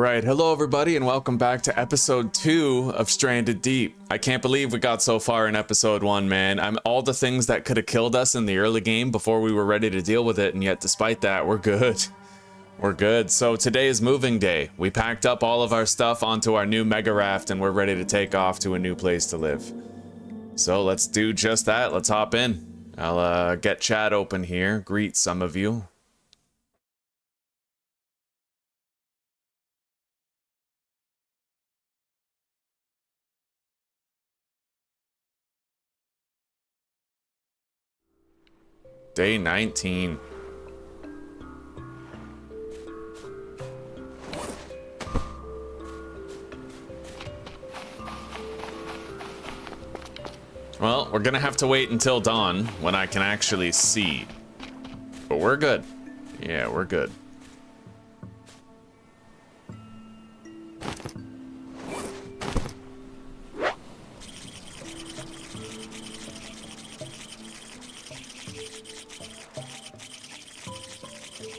Alright, hello everybody and welcome back to episode 2 of Stranded Deep. I can't believe we got so far in episode 1, man. All the things that could have killed us in the early game before we were ready to deal with it, and yet despite that, we're good. We're good. So today is moving day. We packed up all of our stuff onto our new mega raft and we're ready to take off to a new place to live. So let's do just that. Let's hop in. I'll get chat open here, greet some of you. Day 19. Well, we're gonna have to wait until dawn when I can actually see. But we're good. Yeah, we're good.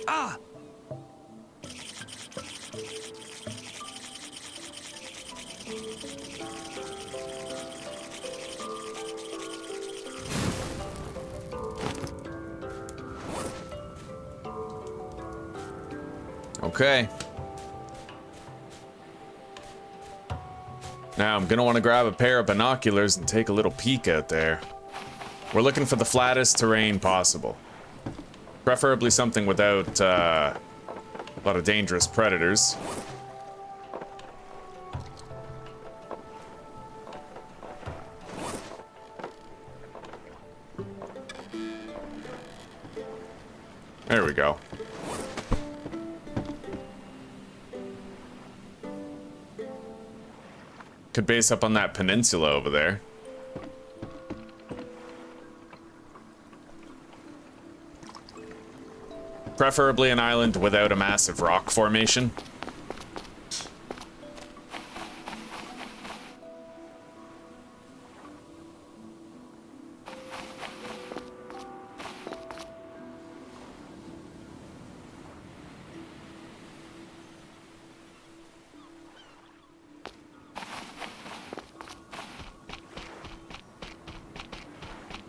Ah! Okay. Now I'm gonna want to grab a pair of binoculars and take a little peek out there. We're looking for the flattest terrain possible. Preferably something without a lot of dangerous predators. There we go. Could base up on that peninsula over there. Preferably an island without a massive rock formation.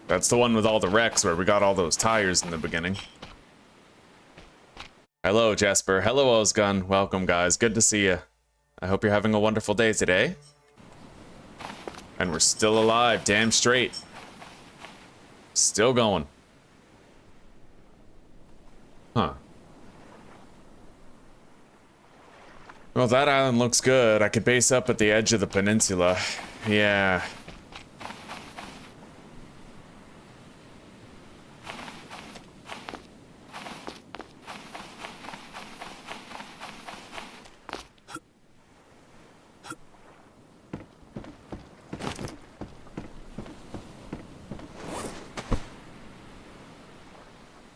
That's the one with all the wrecks where we got all those tires in the beginning. Hello, Jesper. Hello, Özgün. Welcome, guys. Good to see you. I hope you're having a wonderful day today. And we're still alive, damn straight. Still going. Huh. Well, that island looks good. I could base up at the edge of the peninsula. Yeah.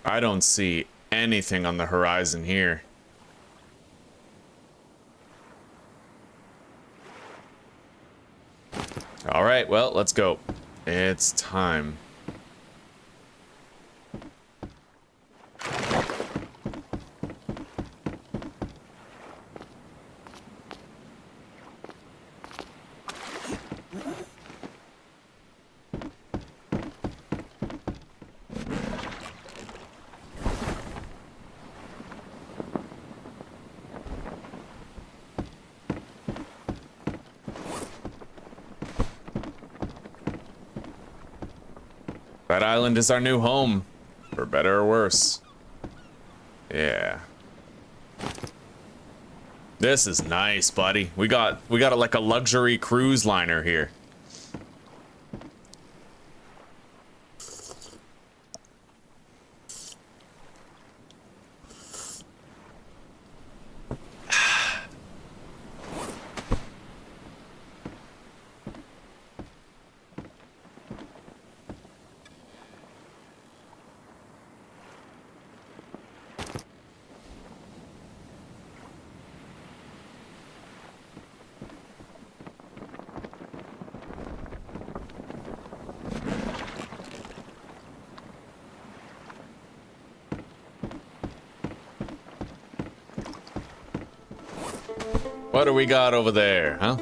I don't see anything on the horizon here. All right, well, let's go. It's time. That island is our new home, for better or worse. Yeah. This is nice, buddy. We got like a luxury cruise liner here. What do we got over there, huh?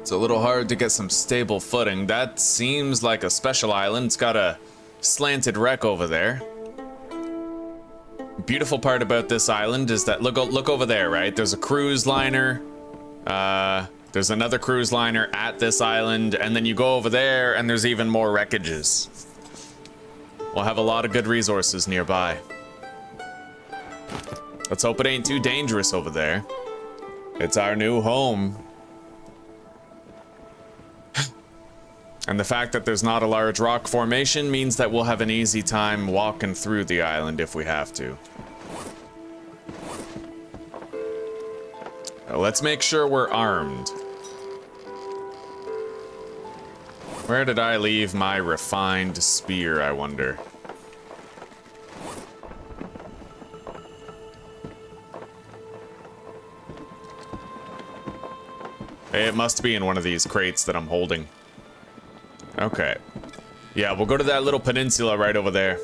It's a little hard to get some stable footing. That seems like a special island. It's got a slanted wreck over there. Beautiful part about this island is that look over there, right? There's a cruise liner. There's another cruise liner at this island, and then you go over there and there's even more wreckages. We'll have a lot of good resources nearby. Let's hope it ain't too dangerous over there. It's our new home. And the fact that there's not a large rock formation means that we'll have an easy time walking through the island if we have to. Now, let's make sure we're armed. Where did I leave my refined spear, I wonder? It must be in one of these crates that I'm holding. Okay. Yeah, we'll go to that little peninsula right over there.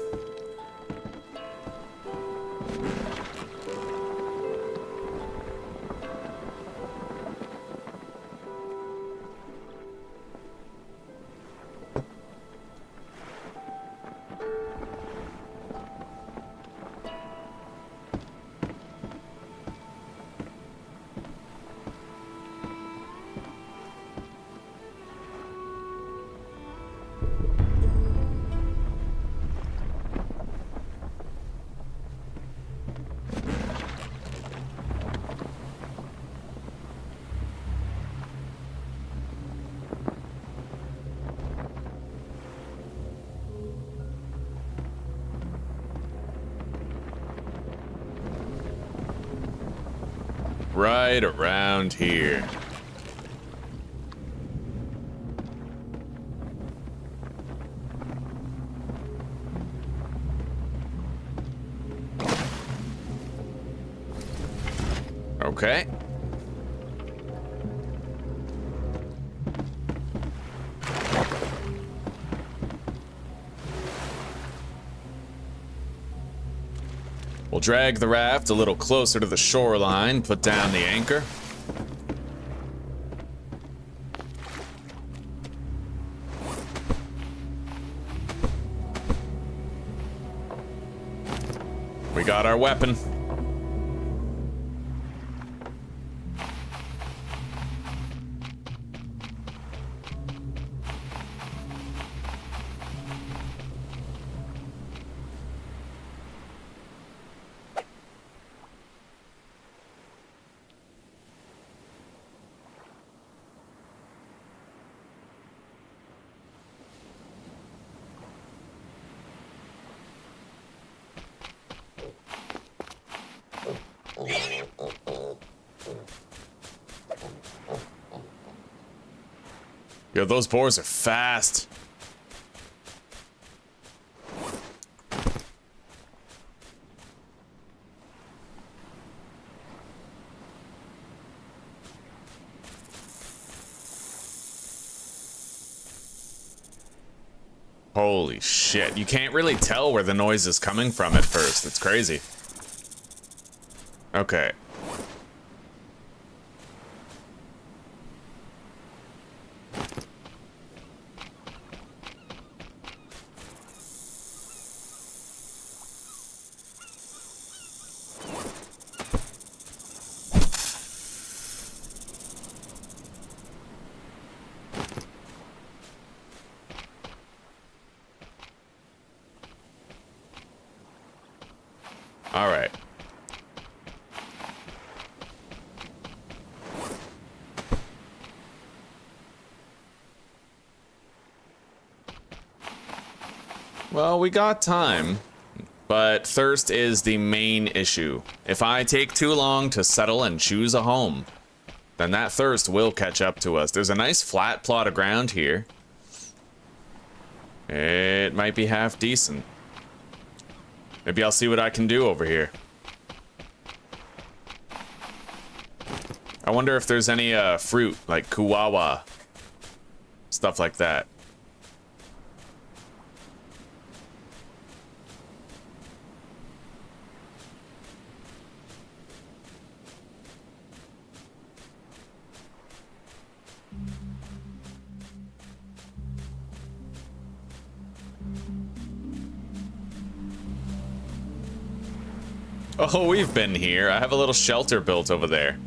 Right around here. Okay. We'll drag the raft a little closer to the shoreline, put down the anchor. We got our weapon. Yo, those boars are fast. Holy shit. You can't really tell where the noise is coming from at first. It's crazy. Okay. All right. Well, we got time, but thirst is the main issue. If I take too long to settle and choose a home, then that thirst will catch up to us. There's a nice flat plot of ground here. It might be half decent. Maybe I'll see what I can do over here. I wonder if there's any fruit, like kuwawa. Stuff like that. Oh, we've been here. I have a little shelter built over there.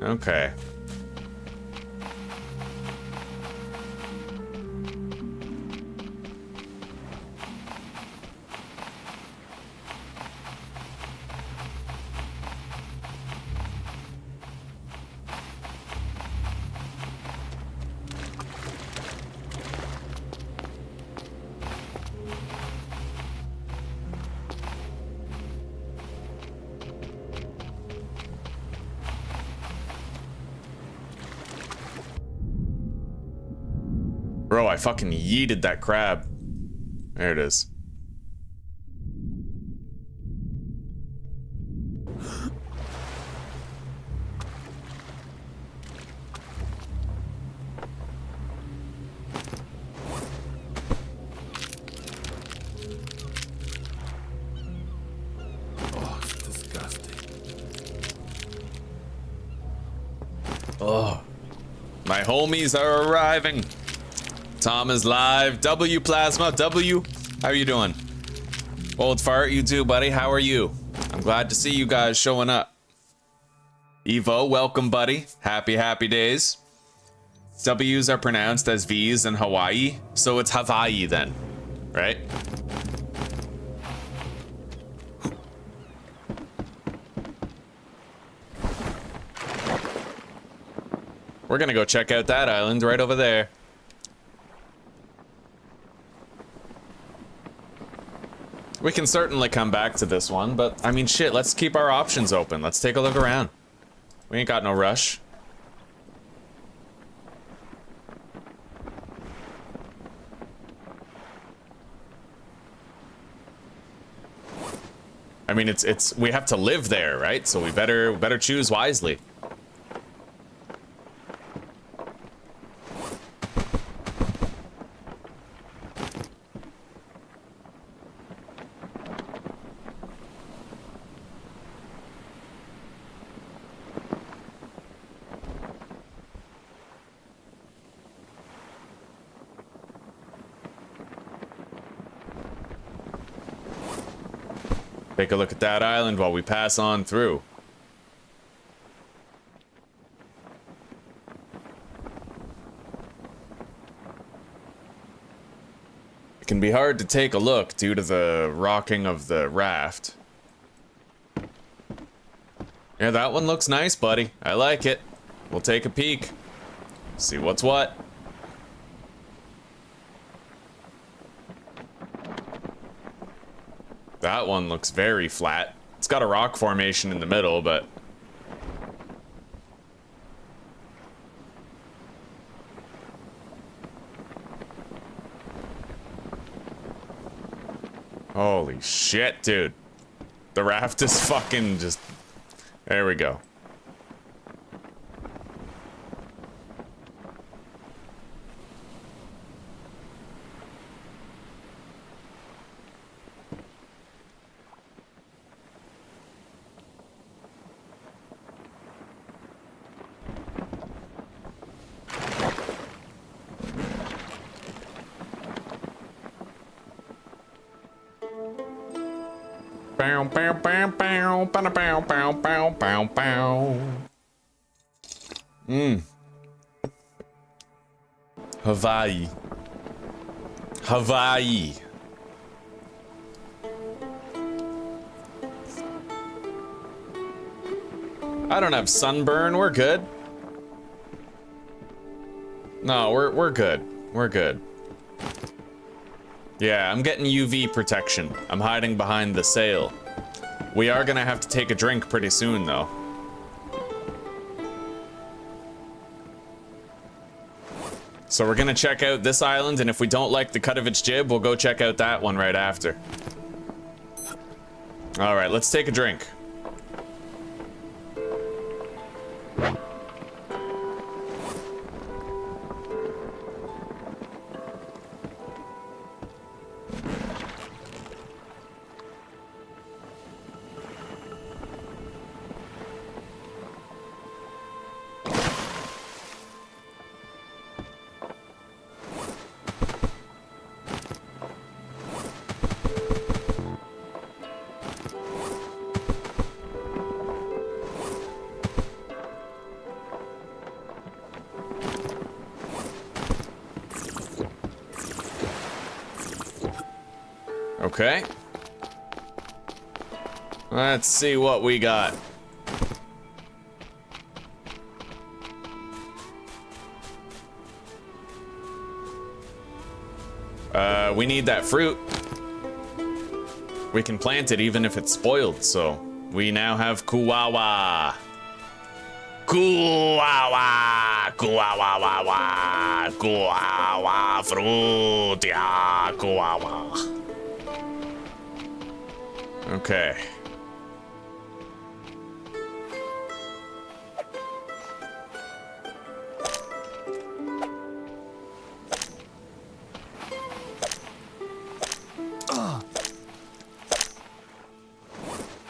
Okay. Bro, I fucking yeeted that crab. There it is. Oh, it's disgusting. Oh, my homies are arriving. Tom is live. W Plasma. W, how are you doing? Old fart, you too, buddy. How are you? I'm glad to see you guys showing up. Evo, welcome, buddy. Happy days. W's are pronounced as V's in Hawaii, so it's Hawaii then, right? We're gonna go check out that island right over there. We can certainly come back to this one, but I mean, shit, let's keep our options open. Let's take a look around. We ain't got no rush. I mean, we have to live there, right? So we better choose wisely. Take a look at that island while we pass on through. It can be hard to take a look due to the rocking of the raft. Yeah, that one looks nice, buddy. I like it. We'll take a peek. See what's what. That one looks very flat. It's got a rock formation in the middle, but... Holy shit, dude. The raft is fucking just... There we go. Bow, bow, bow, bow, bow, bow, bow, bow, bow, bow. Hawaii. Hawaii. I don't have sunburn. We're good. No, we're good. We're good. Yeah, I'm getting UV protection. I'm hiding behind the sail. We are gonna have to take a drink pretty soon, though. So we're gonna check out this island, and if we don't like the cut of its jib, we'll go check out that one right after. All right, let's take a drink. Okay. Let's see what we got. We need that fruit. We can plant it even if it's spoiled, so we now have Kuwawa. Kuwawa, Kuwawa, Kuwawa, frutia, Kuwawa. Okay.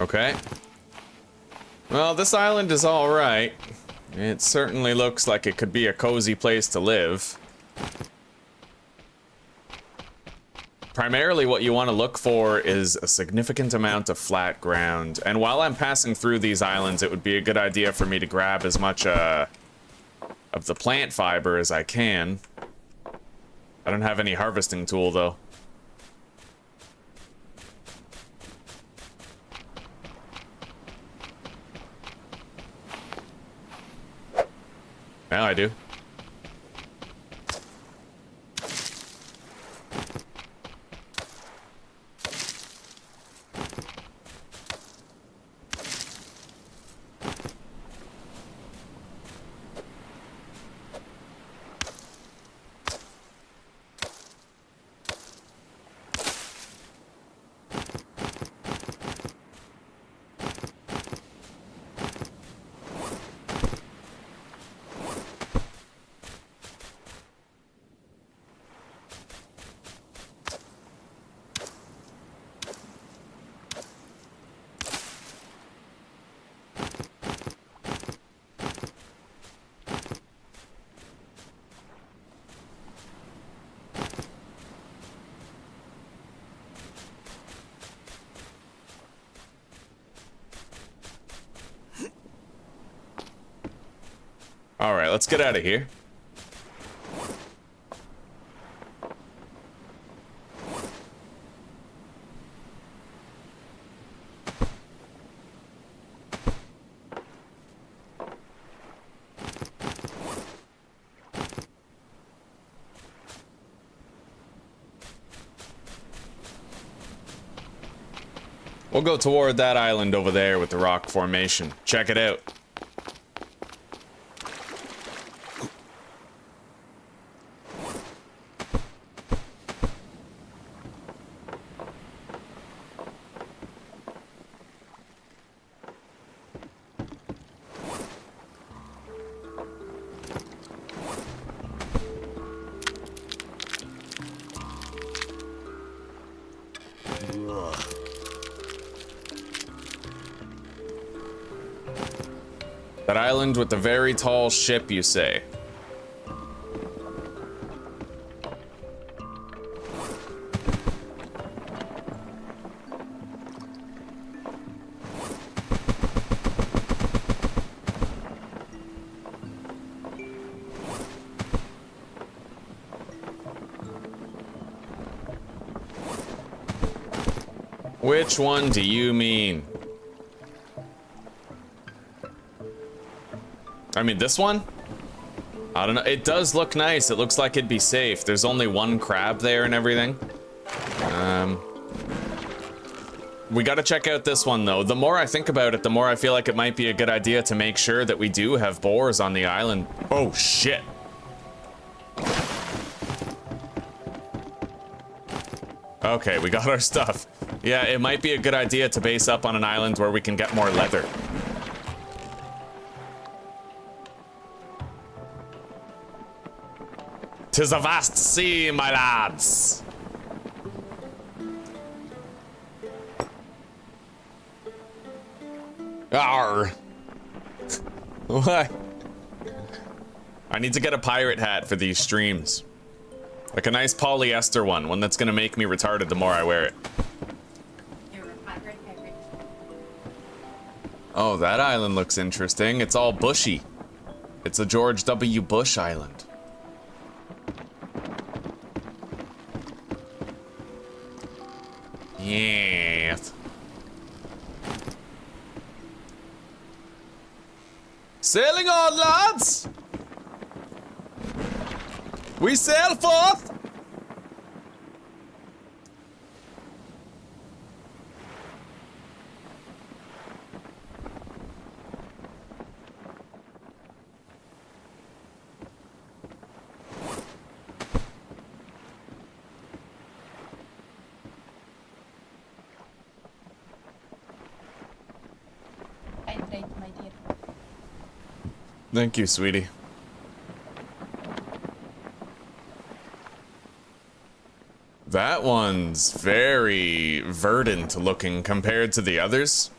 Okay. Well, this island is all right. It certainly looks like it could be a cozy place to live. Primarily what you want to look for is a significant amount of flat ground. And while I'm passing through these islands, it would be a good idea for me to grab as much of the plant fiber as I can. I don't have any harvesting tool, though. Now I do. All right, let's get out of here. We'll go toward that island over there with the rock formation. Check it out. That island with the very tall ship, you say? Which one do you mean? I mean, this one? I don't know. It does look nice. It looks like it'd be safe. There's only one crab there and everything. We gotta check out this one, though. The more I think about it, the more I feel like it might be a good idea to make sure that we do have boars on the island. Oh, shit. Okay, we got our stuff. Yeah, it might be a good idea to base up on an island where we can get more leather. Tis a vast sea, my lads. Arr. What? I need to get a pirate hat for these streams. Like a nice polyester one that's gonna make me retarded the more I wear it. Oh, that island looks interesting. It's all bushy. It's a George W. Bush island. Yes. Sailing on, lads! We sail forth! Thank you, sweetie. That one's very verdant looking compared to the others.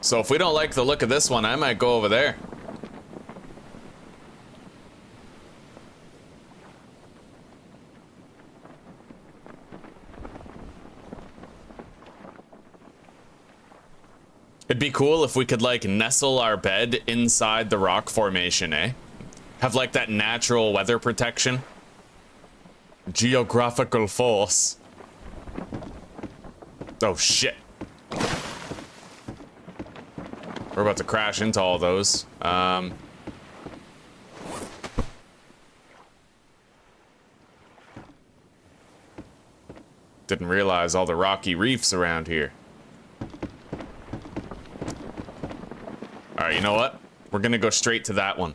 So if we don't like the look of this one, I might go over there. It'd be cool if we could, like, nestle our bed inside the rock formation, eh? Have, like, that natural weather protection. Geographical force. Oh, shit. We're about to crash into all those. Didn't realize all the rocky reefs around here. Alright, you know what? We're gonna go straight to that one.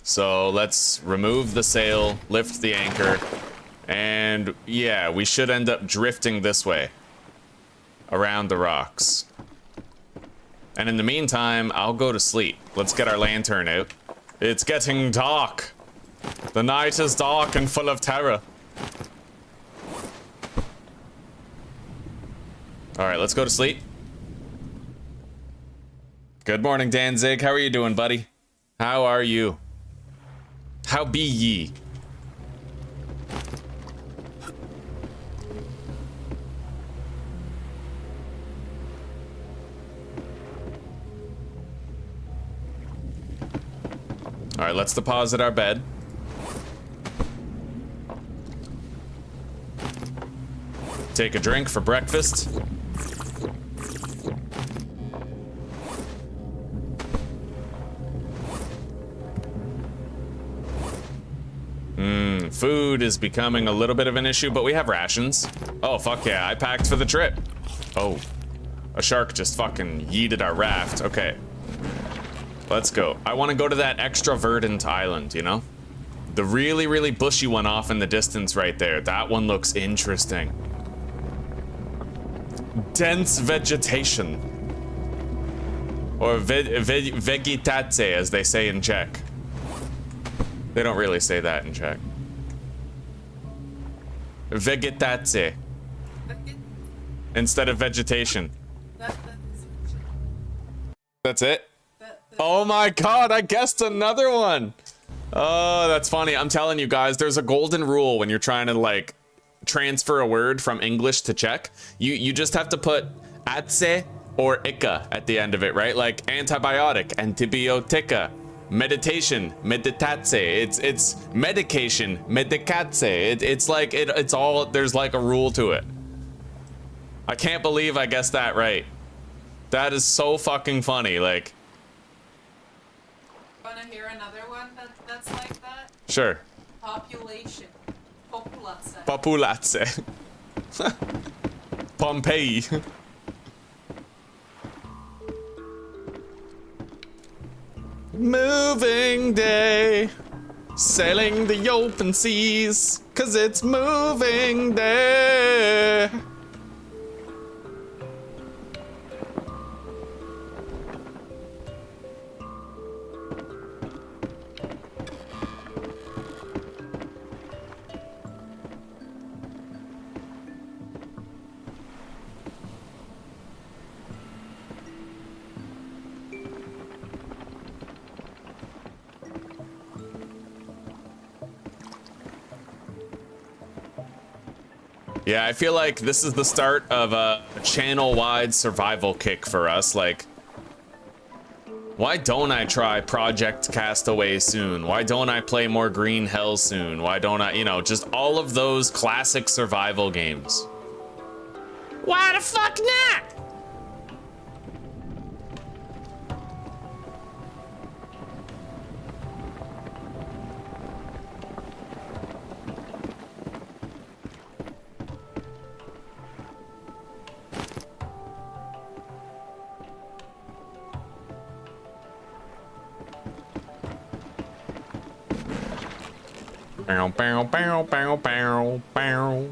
So let's remove the sail, lift the anchor, and yeah, we should end up drifting this way. Around the rocks. And in the meantime, I'll go to sleep. Let's get our lantern out. It's getting dark. The night is dark and full of terror. Alright, let's go to sleep. Good morning, Danzig. How are you doing, buddy? How are you? How be ye? All right, let's deposit our bed. Take a drink for breakfast. Food is becoming a little bit of an issue, but we have rations. Oh, fuck yeah, I packed for the trip. Oh, a shark just fucking yeeted our raft. Okay, let's go. I want to go to that extra verdant island, you know? The really, really bushy one off in the distance right there. That one looks interesting. Dense vegetation. Or vegetate, as they say in Czech. They don't really say that in Czech. Vegetate. Instead of vegetation. That's it? Oh my god, I guessed another one! Oh, that's funny. I'm telling you guys, there's a golden rule when you're trying to, like, transfer a word from English to Czech. You just have to put atse or ika at the end of it, right? Like antibiotic, antibiotika. Meditation, meditatse. It's medication, medicatse. It's like it's all, there's like a rule to it. I can't believe I guessed that right. That is so fucking funny. Like, wanna hear another one that's like that? Sure. Population. Populace. Populace. Pompeii. Moving day, sailing the open seas, 'cause it's moving day. Yeah, I feel like this is the start of a channel-wide survival kick for us. Like, Why don't I try Project Castaway soon? Why don't I play more Green Hell soon? Why don't I, you know, just all of those classic survival games. Why the fuck not? Bow, bow, bow, bow, bow, bow.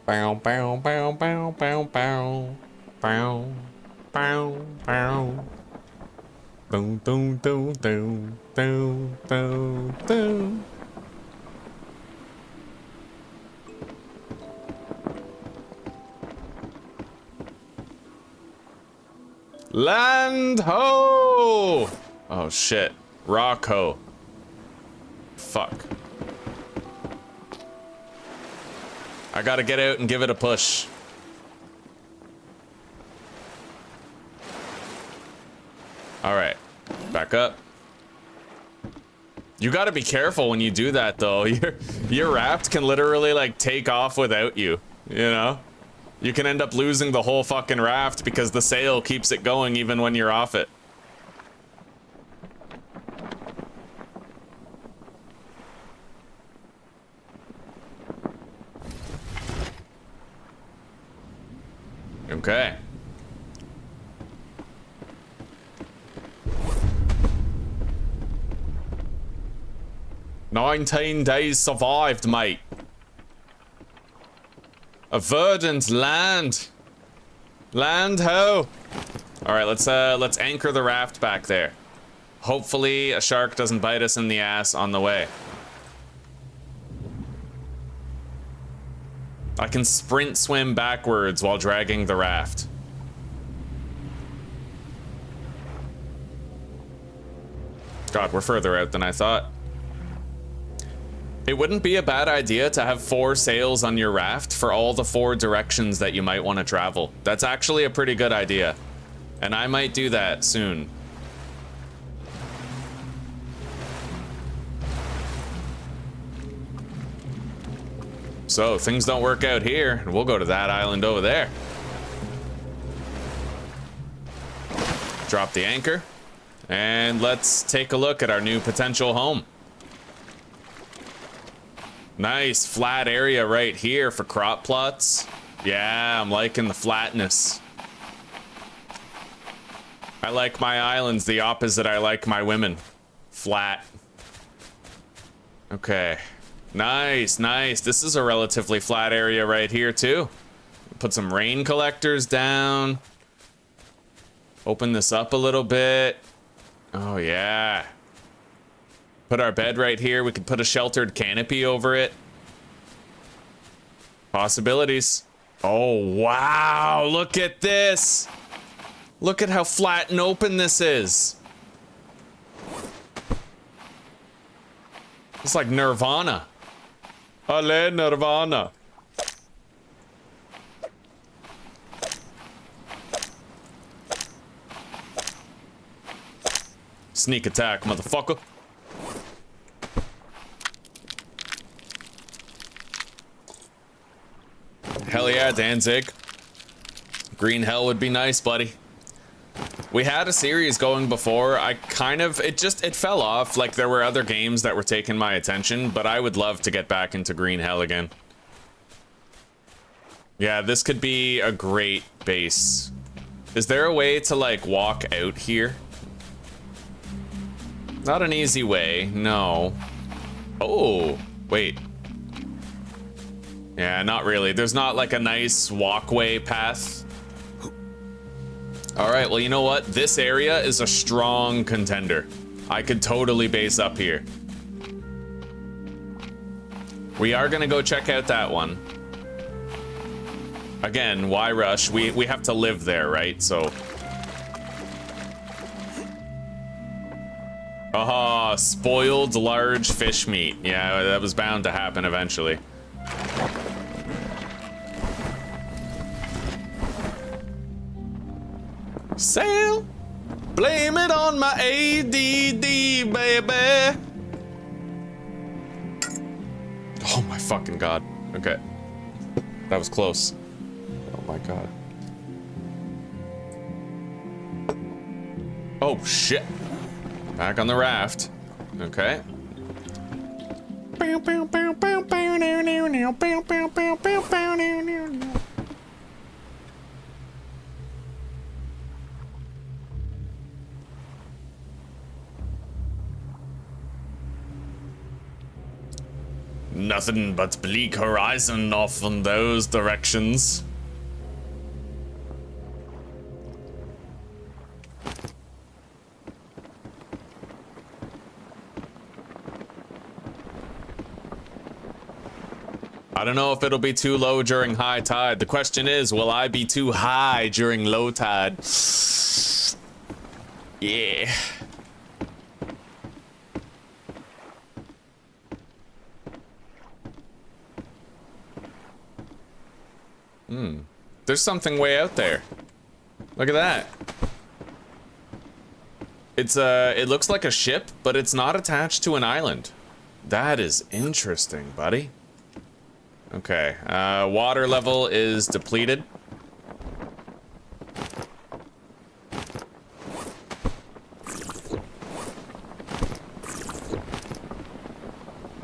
Bow, bow, bow, bow, bow, bow. Bow, bow, bow. Boom, boom, boom, boom, boom, boom, boom. Land ho! Oh shit. Rock ho. Fuck. I gotta get out and give it a push. Alright. Back up. You gotta be careful when you do that though. Your raft can literally like take off without you, you know? You can end up losing the whole fucking raft because the sail keeps it going even when you're off it. Okay. 19 days survived, mate. A verdant land. Land ho. All right, let's anchor the raft back there. Hopefully a shark doesn't bite us in the ass on the way. I can sprint swim backwards while dragging the raft. God, we're further out than I thought. It wouldn't be a bad idea to have 4 sails on your raft for all the 4 directions that you might want to travel. That's actually a pretty good idea. And I might do that soon. So, things don't work out here, and we'll go to that island over there. Drop the anchor, and let's take a look at our new potential home. Nice flat area right here for crop plots. Yeah, I'm liking the flatness. I like my islands the opposite I like my women. Flat. Okay. Nice, nice. This is a relatively flat area right here too. Put some rain collectors down. Open this up a little bit. Oh yeah. Put our bed right here. We could put a sheltered canopy over it. Possibilities. Oh wow, look at this. Look at how flat and open this is. It's like Nirvana. Ale Nirvana. Sneak attack, motherfucker. Hell yeah, Danzig. Green Hell would be nice, buddy. We had a series going before. It fell off. Like, there were other games that were taking my attention, but I would love to get back into Green Hell again. Yeah, this could be a great base. Is there a way to, like, walk out here? Not an easy way, no. Oh, wait. Yeah, not really. There's not, like, a nice walkway path. All right, well, you know what? This area is a strong contender. I could totally base up here. We are gonna go check out that one. Again, why rush? We have to live there, right? So. Ah, spoiled large fish meat. Yeah, that was bound to happen eventually. Sail! Blame it on my ADD, baby. Oh my fucking god. Okay. That was close. Oh my god. Oh shit. Back on the raft. Okay. Nothing but bleak horizon off in those directions. I don't know if it'll be too low during high tide. The question is, will I be too high during low tide? Yeah. There's something way out there. Look at that. It's it looks like a ship, but it's not attached to an island. That is interesting, buddy. Okay, water level is depleted.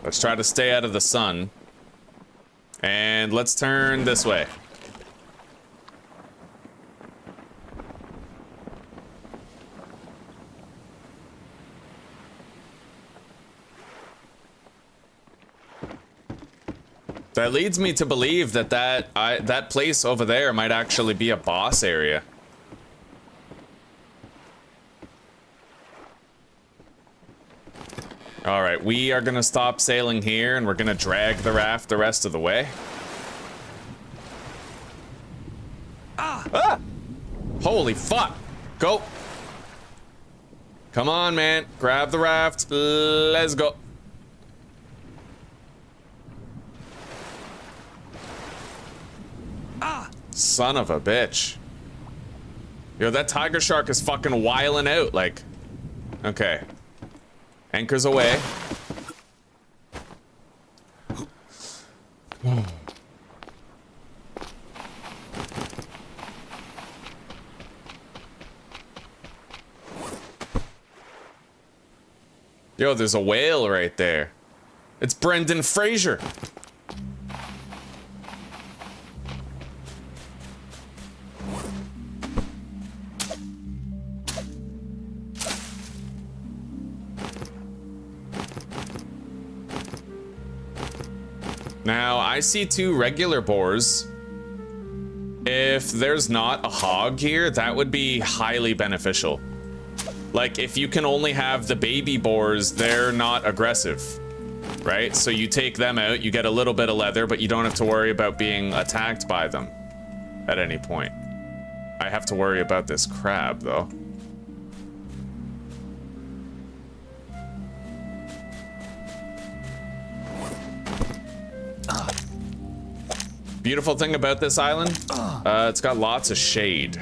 Let's try to stay out of the sun. And let's turn this way. That leads me to believe that that place over there might actually be a boss area. All right, we are gonna stop sailing here and we're gonna drag the raft the rest of the way. Ah! Holy fuck! Go! Come on, man. Grab the raft. Let's go. Son of a bitch. Yo, that tiger shark is fucking wiling out, like. Okay. Anchors away. Yo, there's a whale right there. It's Brendan Fraser. Now, I see 2 regular boars. If there's not a hog here, that would be highly beneficial. Like, if you can only have the baby boars, they're not aggressive, right? So you take them out, you get a little bit of leather, but you don't have to worry about being attacked by them at any point. I have to worry about this crab, though. Beautiful thing about this island, it's got lots of shade.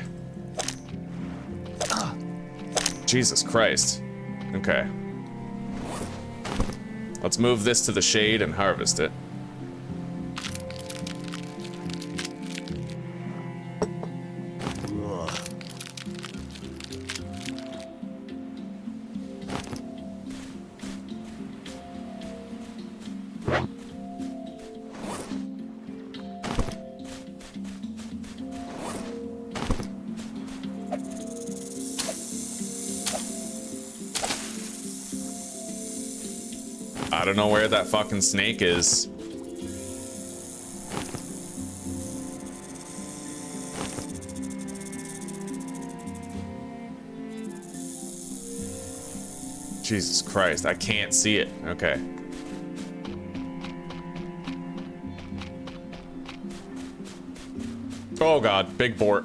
Jesus Christ. Okay. Let's move this to the shade and harvest it. I don't know where that fucking snake is. Jesus Christ, I can't see it. Okay. Oh god, big boar.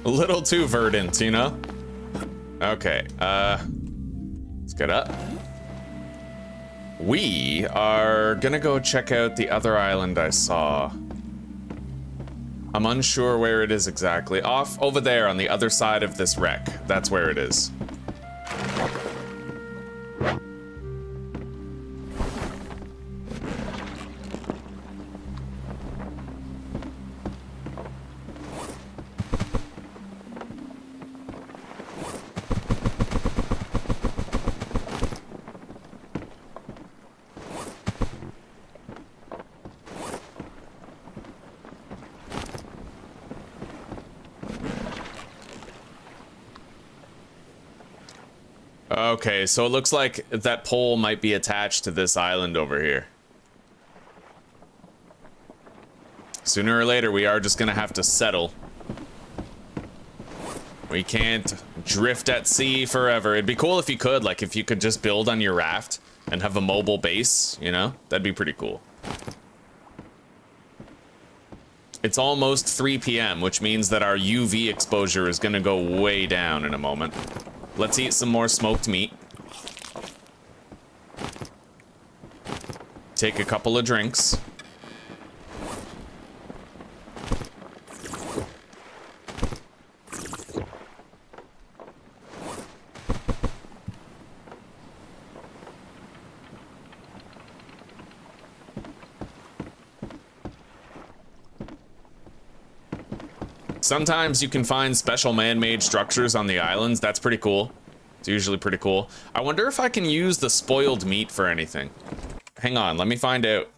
A little too verdant, you know? Okay, let's get up. We are gonna go check out the other island I saw. I'm unsure where it is exactly. Off over there on the other side of this wreck. That's where it is. Okay, so it looks like that pole might be attached to this island over here. Sooner or later, we are just gonna have to settle. We can't drift at sea forever. It'd be cool if you could, like, if you could just build on your raft and have a mobile base, you know? That'd be pretty cool. It's almost 3 p.m., which means that our UV exposure is gonna go way down in a moment. Let's eat some more smoked meat. Take a couple of drinks. Sometimes you can find special man-made structures on the islands. That's pretty cool. It's usually pretty cool. I wonder if I can use the spoiled meat for anything. Hang on, let me find out.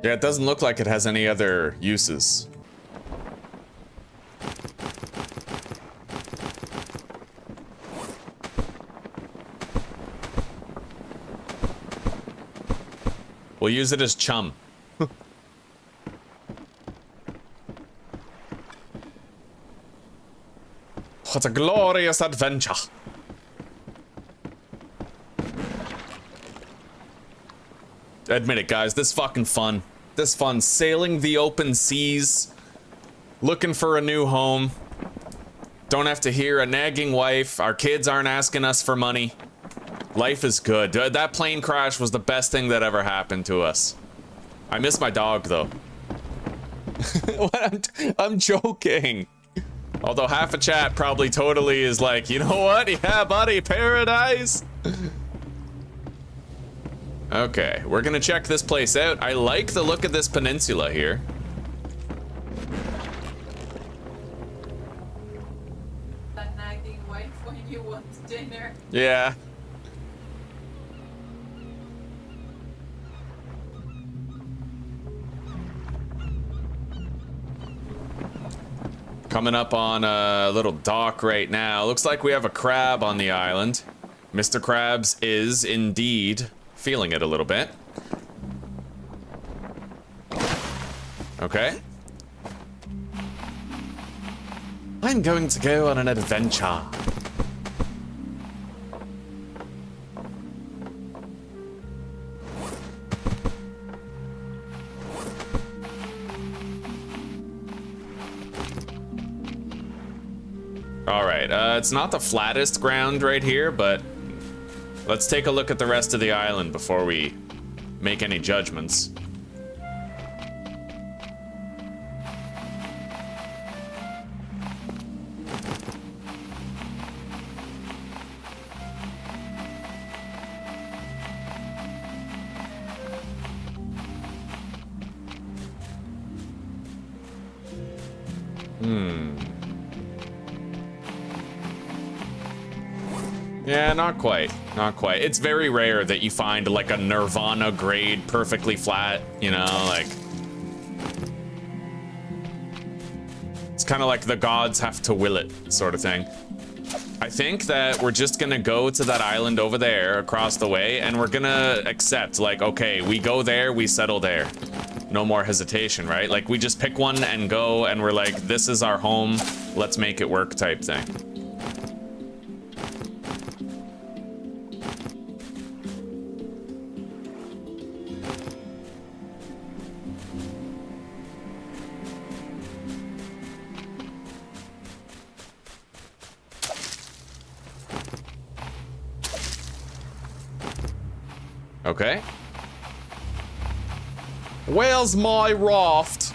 Yeah, it doesn't look like it has any other uses. We'll use it as chum. What a glorious adventure. Admit it, guys, this is fucking fun. This fun, sailing the open seas, looking for a new home. Don't have to hear a nagging wife. Our kids aren't asking us for money. Life is good. That plane crash was the best thing that ever happened to us. I miss my dog, though. I'm joking. Although half a chat probably totally is like, you know what? Yeah, buddy, paradise. Okay, we're gonna check this place out. I like the look of this peninsula here. That nagging wife when you want dinner. Yeah. Coming up on a little dock right now. Looks like we have a crab on the island. Mr. Krabs is indeed feeling it a little bit. Okay. I'm going to go on an adventure. All right, it's not the flattest ground right here, but let's take a look at the rest of the island before we make any judgments. Yeah, not quite. Not quite. It's very rare that you find like a Nirvana grade perfectly flat, you know, like. It's kind of like the gods have to will it sort of thing. I think that we're just gonna go to that island over there across the way and we're gonna accept like, okay, we go there, we settle there. No more hesitation, right? Like we just pick one and go and we're like, this is our home, let's make it work type thing. Okay. Where's my raft?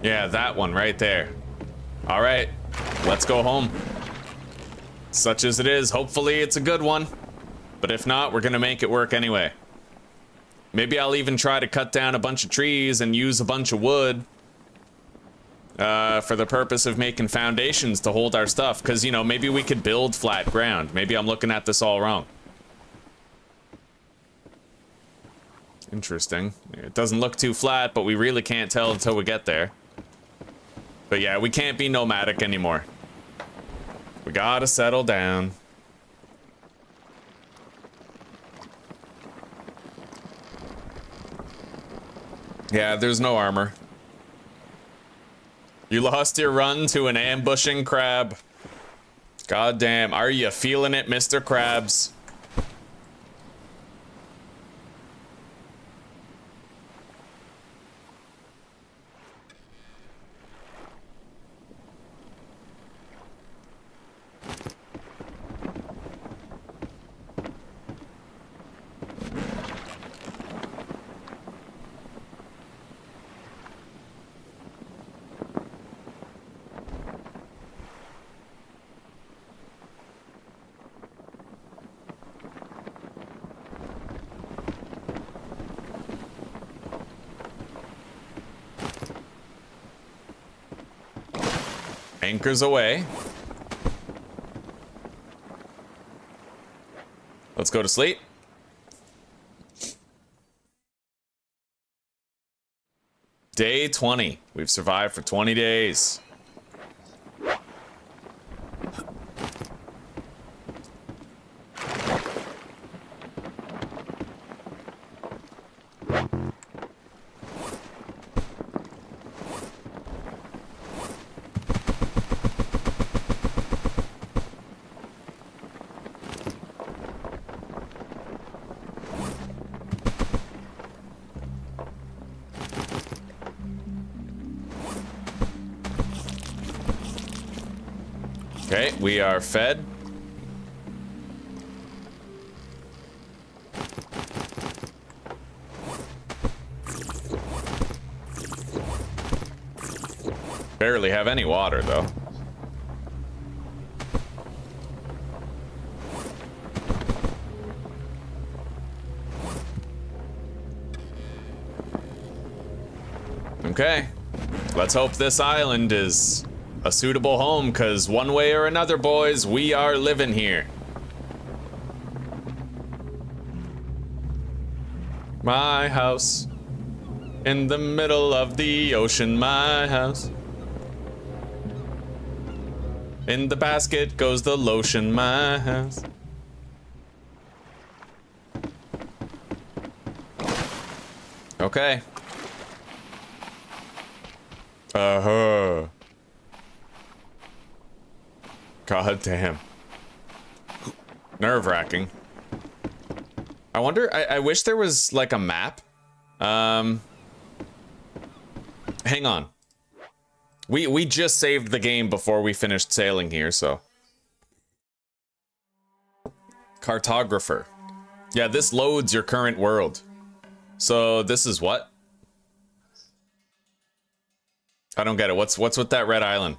Yeah, that one right there. All right, let's go home. Such as it is, hopefully it's a good one. But if not, we're gonna make it work anyway. Maybe I'll even try to cut down a bunch of trees and use a bunch of wood for the purpose of making foundations to hold our stuff. Because, you know, maybe we could build flat ground. Maybe I'm looking at this all wrong. Interesting. It doesn't look too flat, but we really can't tell until we get there. But yeah, we can't be nomadic anymore. We gotta settle down. Yeah, there's no armor. You lost your run to an ambushing crab. God damn, are you feeling it, Mr. Krabs? Anchors away. Let's go to sleep. Day 20. We've survived for 20 days. Okay, we are fed. Barely have any water, though. Okay, let's hope this island is a suitable home, because one way or another, boys, we are living here. My house in the middle of the ocean, my house. In the basket goes the lotion, my house. Okay. Uh-huh. God damn. Nerve-wracking. I wonder, I wish there was like a map. Hang on. We just saved the game before we finished sailing here, so. Cartographer. Yeah, this loads your current world. So this is what? I don't get it. What's with that red island?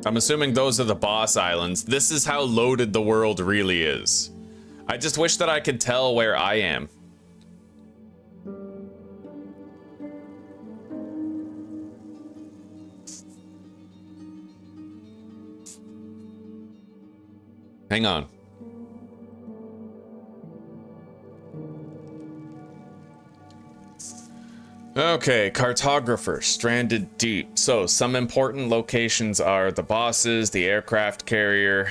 I'm assuming those are the boss islands. This is how loaded the world really is. I just wish that I could tell where I am. Hang on. Okay, cartographer, stranded deep. So, some important locations are the bosses, the aircraft carrier.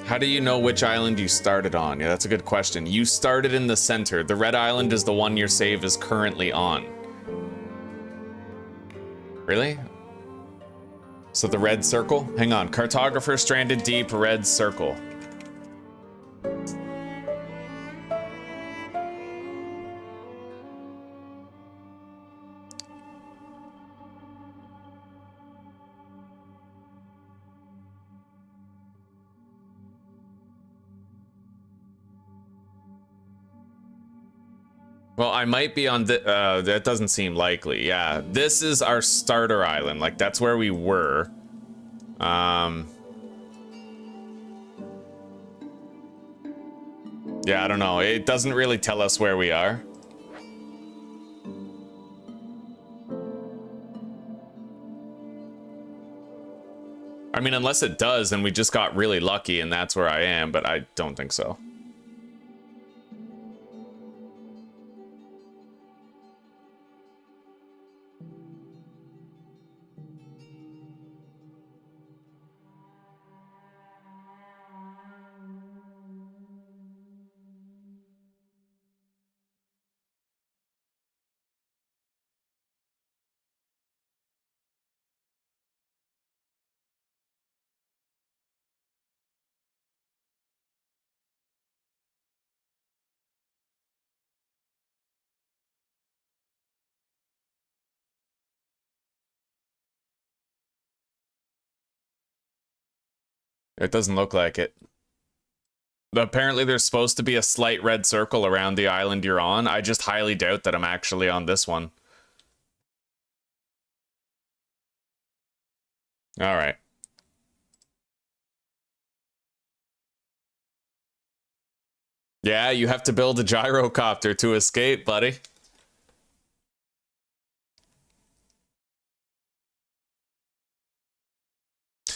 How do you know which island you started on? Yeah, that's a good question. You started in the center. The red island is the one your save is currently on. Really? So the red circle? Hang on. Cartographer, stranded deep, red circle. Well, I might be on the, that doesn't seem likely. Yeah, this is our starter island. Like, that's where we were. Yeah, I don't know. It doesn't really tell us where we are. I mean, unless it does, and we just got really lucky and that's where I am, but I don't think so. It doesn't look like it. Apparently there's supposed to be a slight red circle around the island you're on. I just highly doubt that I'm actually on this one. All right. Yeah, you have to build a gyrocopter to escape, buddy.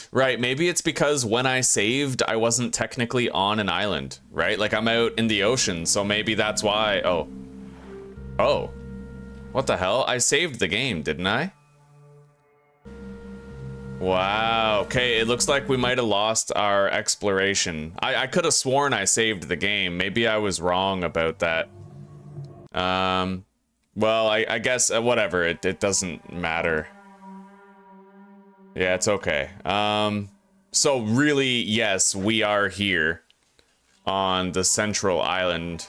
Right, maybe it's because when I saved, I wasn't technically on an island, right? Like, I'm out in the ocean, so maybe that's why. Oh. Oh. What the hell? I saved the game, didn't I? Wow, okay, it looks like we might have lost our exploration. I could have sworn I saved the game. Maybe I was wrong about that. Well, I guess, whatever, it doesn't matter. Yeah, it's okay. So really, yes, we are here on the central island.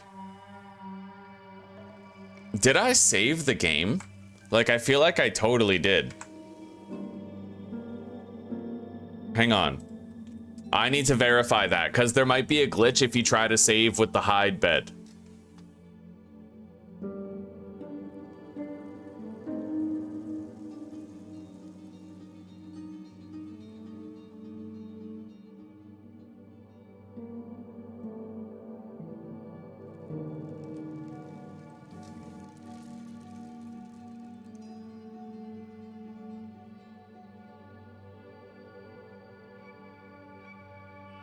Did I save the game? Like, I feel like I totally did. Hang on. I need to verify that, because there might be a glitch if you try to save with the hide bed.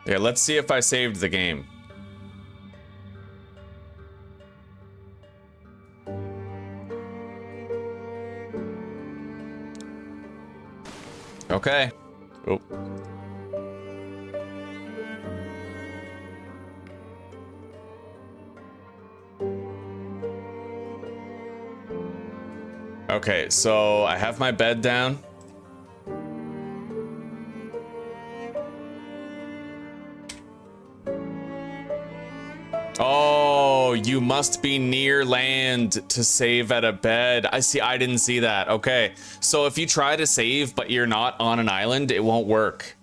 Yeah, let's see if I saved the game. Okay. Oh. Okay, so I have my bed down. Oh, you must be near land to save at a bed. I see. I didn't see that. Okay, so if you try to save but you're not on an island, it won't work.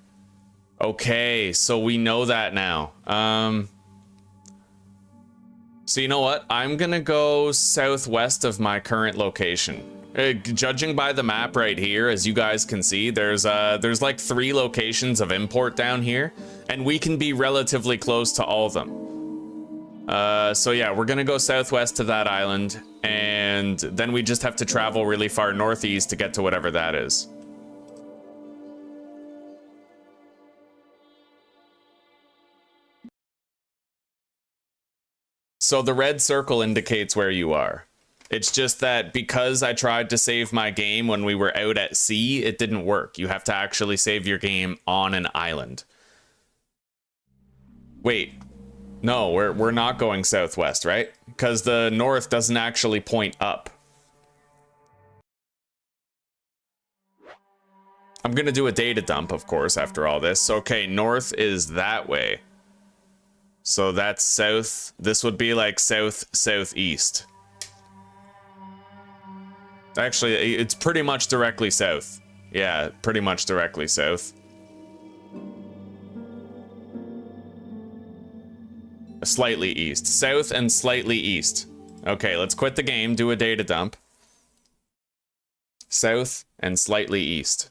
Okay, so we know that now. So you know what? I'm gonna go southwest of my current location. Judging by the map right here, as you guys can see, there's like 3 locations of import down here, and we can be relatively close to all of them. So yeah, we're gonna go southwest to that island, and then we just have to travel really far northeast to get to whatever that is. So the red circle indicates where you are. It's just that because I tried to save my game when we were out at sea, it didn't work. You have to actually save your game on an island. Wait. No, we're not going southwest, right? Because the north doesn't actually point up. I'm gonna do a data dump, of course, after all this. Okay, north is that way. So that's south. This would be like southeast. Actually, it's pretty much directly south. Yeah, pretty much directly south. Slightly east. South and slightly east. Okay, let's quit the game, do a data dump. South and slightly east.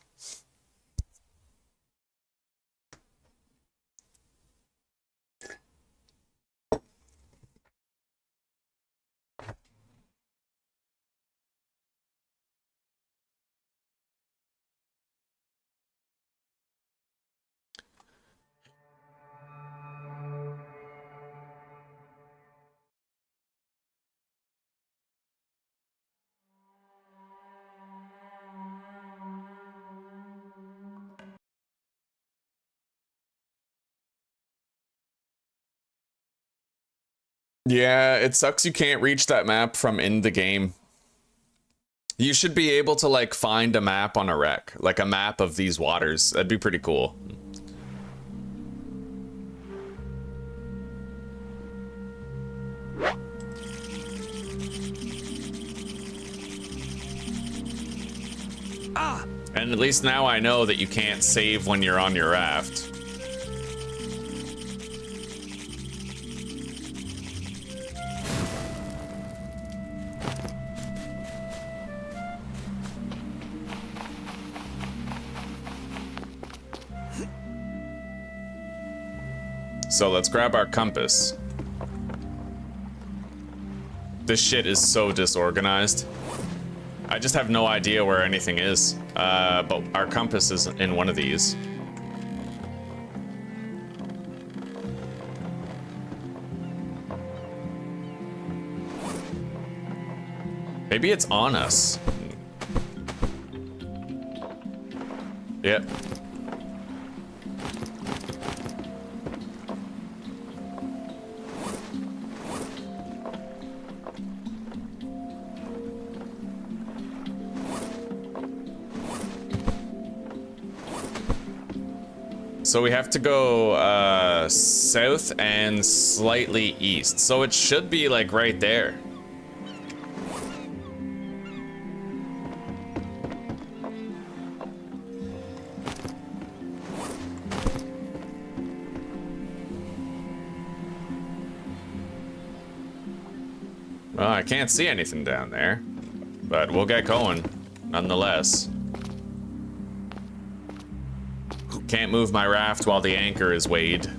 Yeah, it sucks you can't reach that map from in the game. You should be able to like find a map on a wreck, like a map of these waters. That'd be pretty cool. And at least now I know that you can't save when you're on your raft. So let's grab our compass. This shit is so disorganized. I just have no idea where anything is. But our compass is in one of these. Maybe it's on us. Yep. So we have to go south and slightly east. So it should be like right there. Well, I can't see anything down there, but we'll get going nonetheless. Can't move my raft while the anchor is weighed.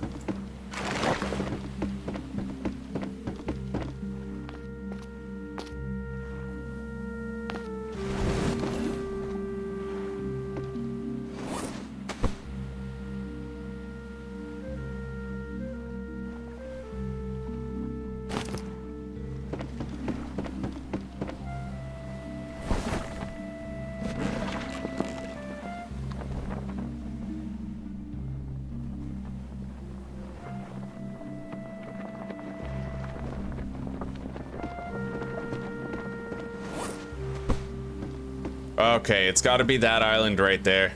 Okay, it's got to be that island right there.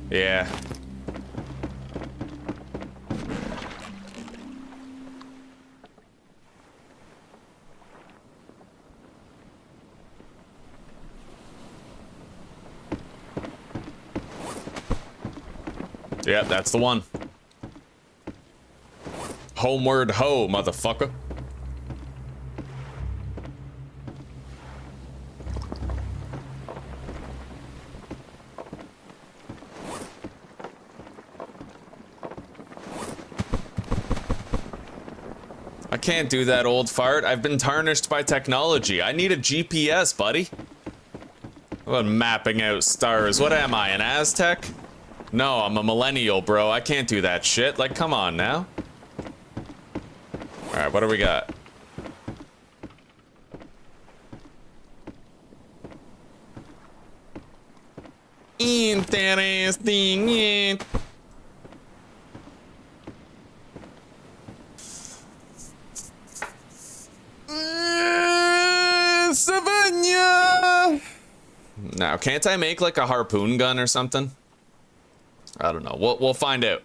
Yeah. Yep, that's the one. Homeward ho, motherfucker. I can't do that, old fart. I've been tarnished by technology. I need a GPS, buddy. What about mapping out stars? What am I, an Aztec? No, I'm a millennial, bro. I can't do that shit. Like, come on now. Alright, what do we got? Interesting. Savannah! Now, can't I make like a harpoon gun or something? I don't know. We'll find out.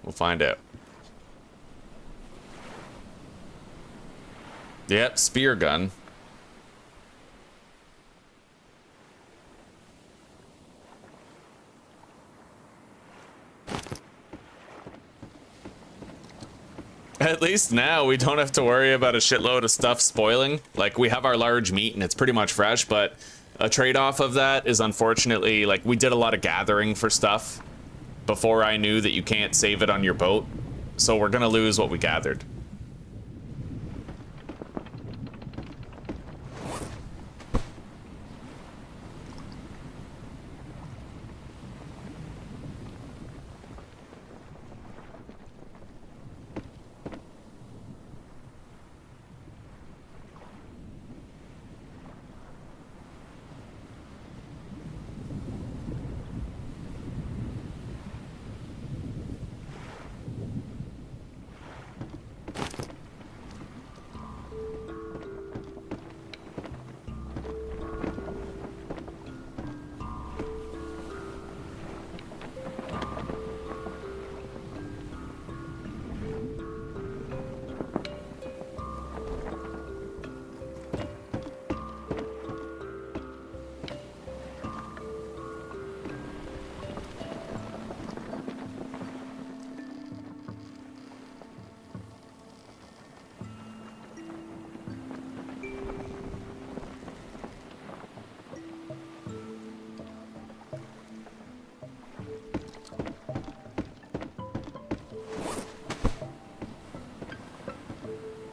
We'll find out. Yep, spear gun. At least now we don't have to worry about a shitload of stuff spoiling. Like, we have our large meat and it's pretty much fresh, but a trade-off of that is unfortunately, like, we did a lot of gathering for stuff before I knew that you can't save it on your boat. So we're gonna lose what we gathered.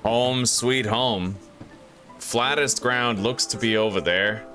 Home sweet home. Flattest ground looks to be over there.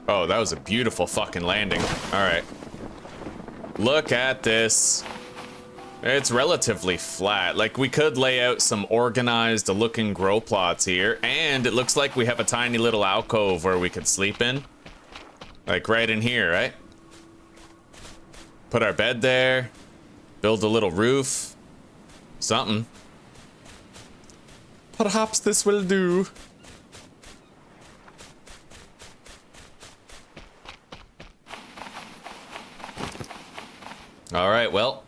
Oh, that was a beautiful fucking landing. All right. Look at this. It's relatively flat. Like, we could lay out some organized looking grow plots here, and it looks like we have a tiny little alcove where we could sleep in. Like right in here, right? Put our bed there. Build a little roof. Something. Perhaps this will do. All right, well.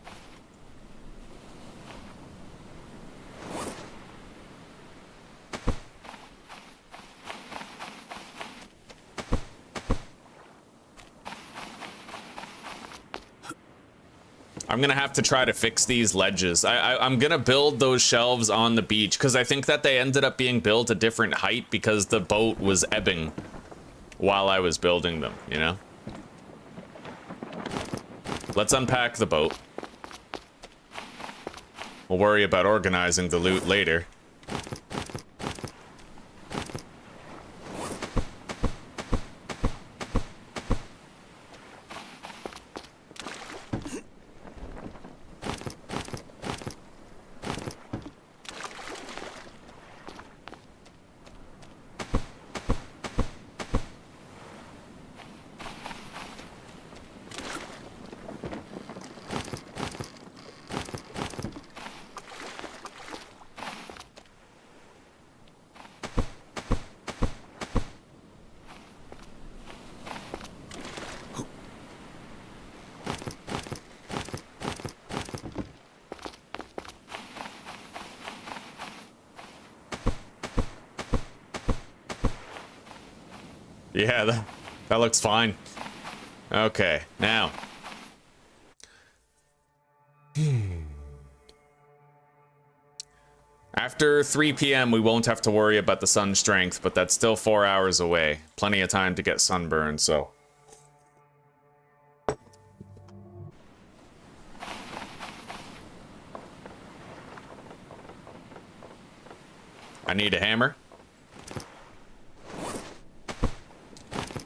I'm gonna have to try to fix these ledges. I'm gonna build those shelves on the beach because I think that they ended up being built a different height because the boat was ebbing while I was building them, you know? Let's unpack the boat. We'll worry about organizing the loot later. Yeah, that looks fine. Okay, now. After 3 p.m. we won't have to worry about the sun's strength, but that's still 4 hours away. Plenty of time to get sunburned, so. I need a hammer.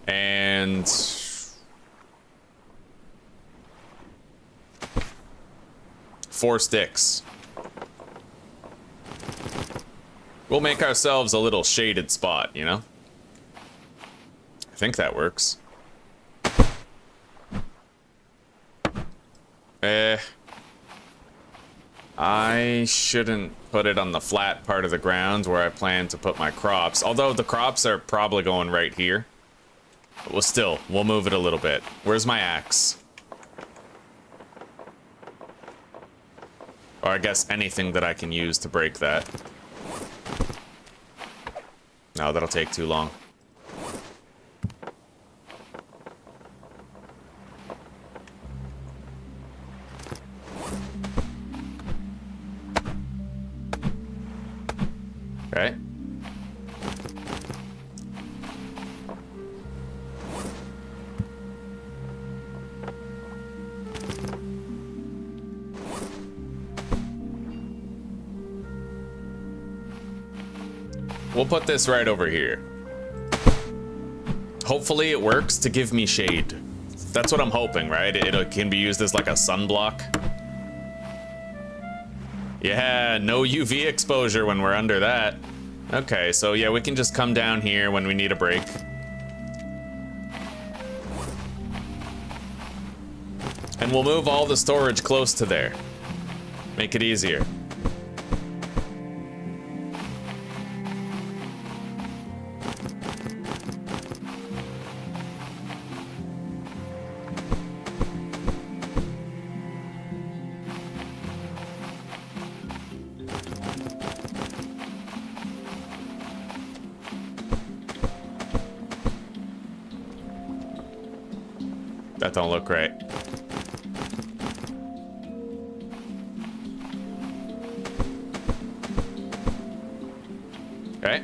And 4 sticks. We'll make ourselves a little shaded spot, you know? I think that works. I shouldn't put it on the flat part of the ground where I plan to put my crops, although the crops are probably going right here. But we'll move it a little bit. Where's my axe? Or I guess anything that I can use to break that. No, that'll take too long. Okay. We'll put this right over here. Hopefully it works to give me shade. That's what I'm hoping, right? It can be used as like a sunblock. Yeah, no UV exposure when we're under that. Okay, so yeah, we can just come down here when we need a break. And we'll move all the storage close to there. Make it easier. That don't look right. Okay.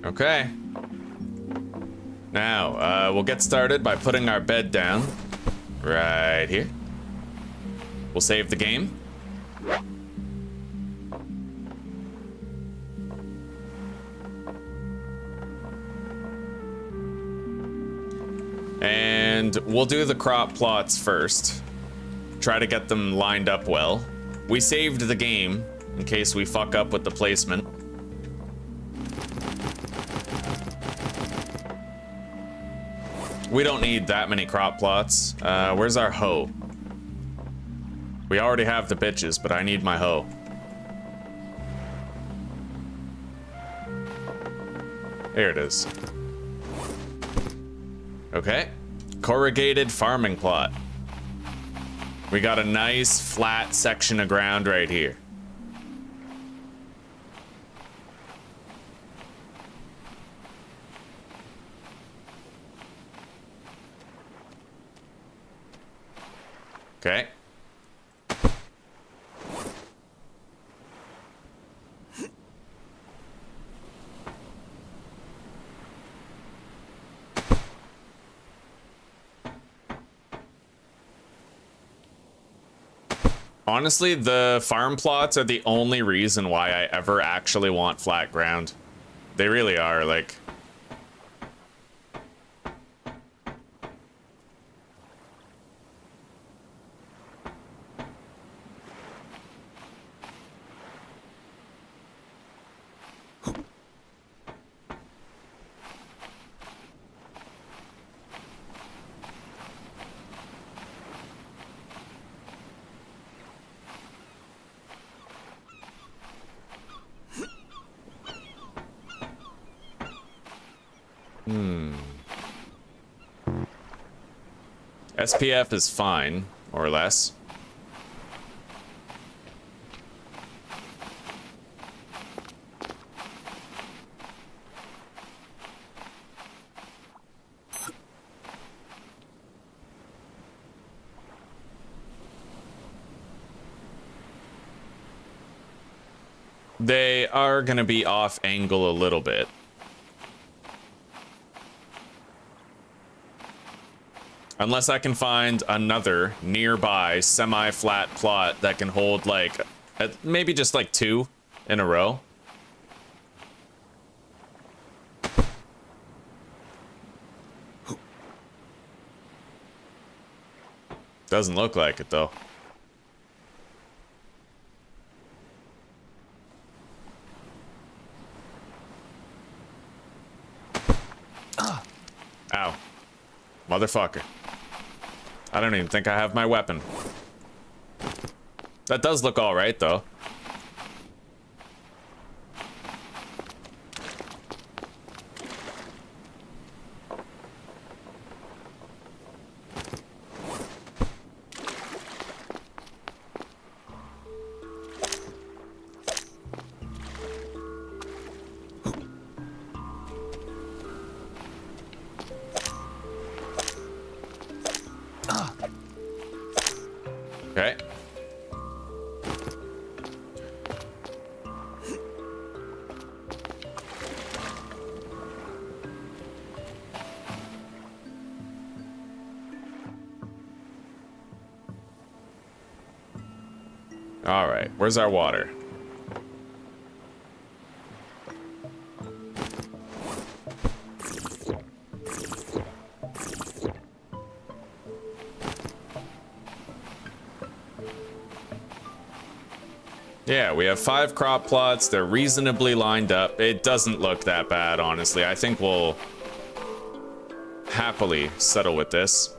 Okay. Now, we'll get started by putting our bed down right here. We'll save the game. And we'll do the crop plots first. Try to get them lined up well. We saved the game in case we fuck up with the placement. We don't need that many crop plots. Where's our hoe? We already have the bitches, but I need my hoe. Here it is. Okay. Corrugated farming plot. We got a nice flat section of ground right here. Okay. Honestly, the farm plots are the only reason why I ever actually want flat ground. They really are, like... SPF is fine, more or less. They are going to be off angle a little bit. Unless I can find another nearby semi-flat plot that can hold like, maybe just like 2 in a row. Doesn't look like it though. Ow. Motherfucker. I don't even think I have my weapon. That does look all right, though. Okay. All right, where's our water? Yeah, we have 5 crop plots. They're reasonably lined up. It doesn't look that bad, honestly. I think we'll happily settle with this.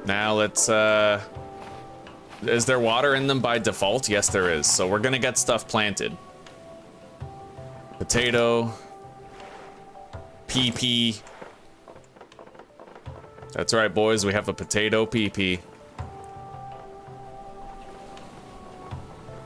Now let's, is there water in them by default? Yes, there is. So we're gonna get stuff planted. Potato. PP. That's right, boys. We have a potato PP.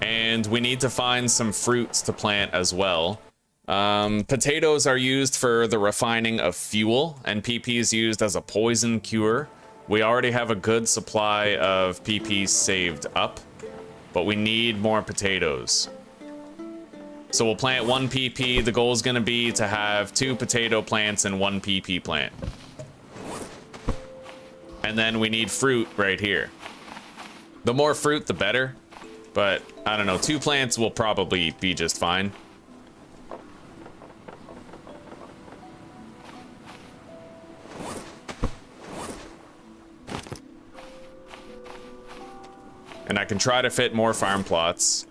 And we need to find some fruits to plant as well. Potatoes are used for the refining of fuel, and PP is used as a poison cure. We already have a good supply of PP saved up, but we need more potatoes. So we'll plant 1 PP. The goal is going to be to have 2 potato plants and 1 PP plant. And then we need fruit right here. The more fruit, the better. But, I don't know, 2 plants will probably be just fine. And I can try to fit more farm plots.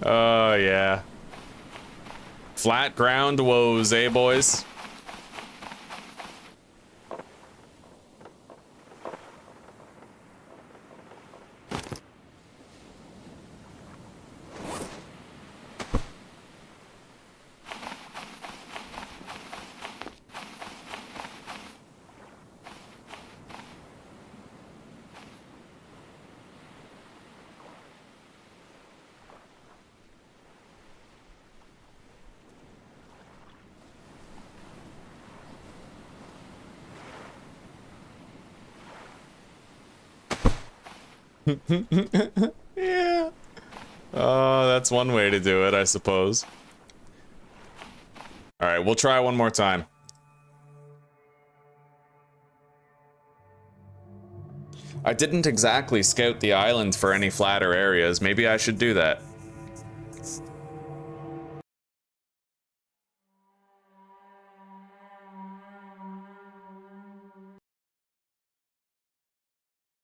Oh, yeah. Flat ground woes, eh, boys? Yeah. Oh, that's one way to do it, I suppose. All right, we'll try one more time. I didn't exactly scout the island for any flatter areas. Maybe I should do that.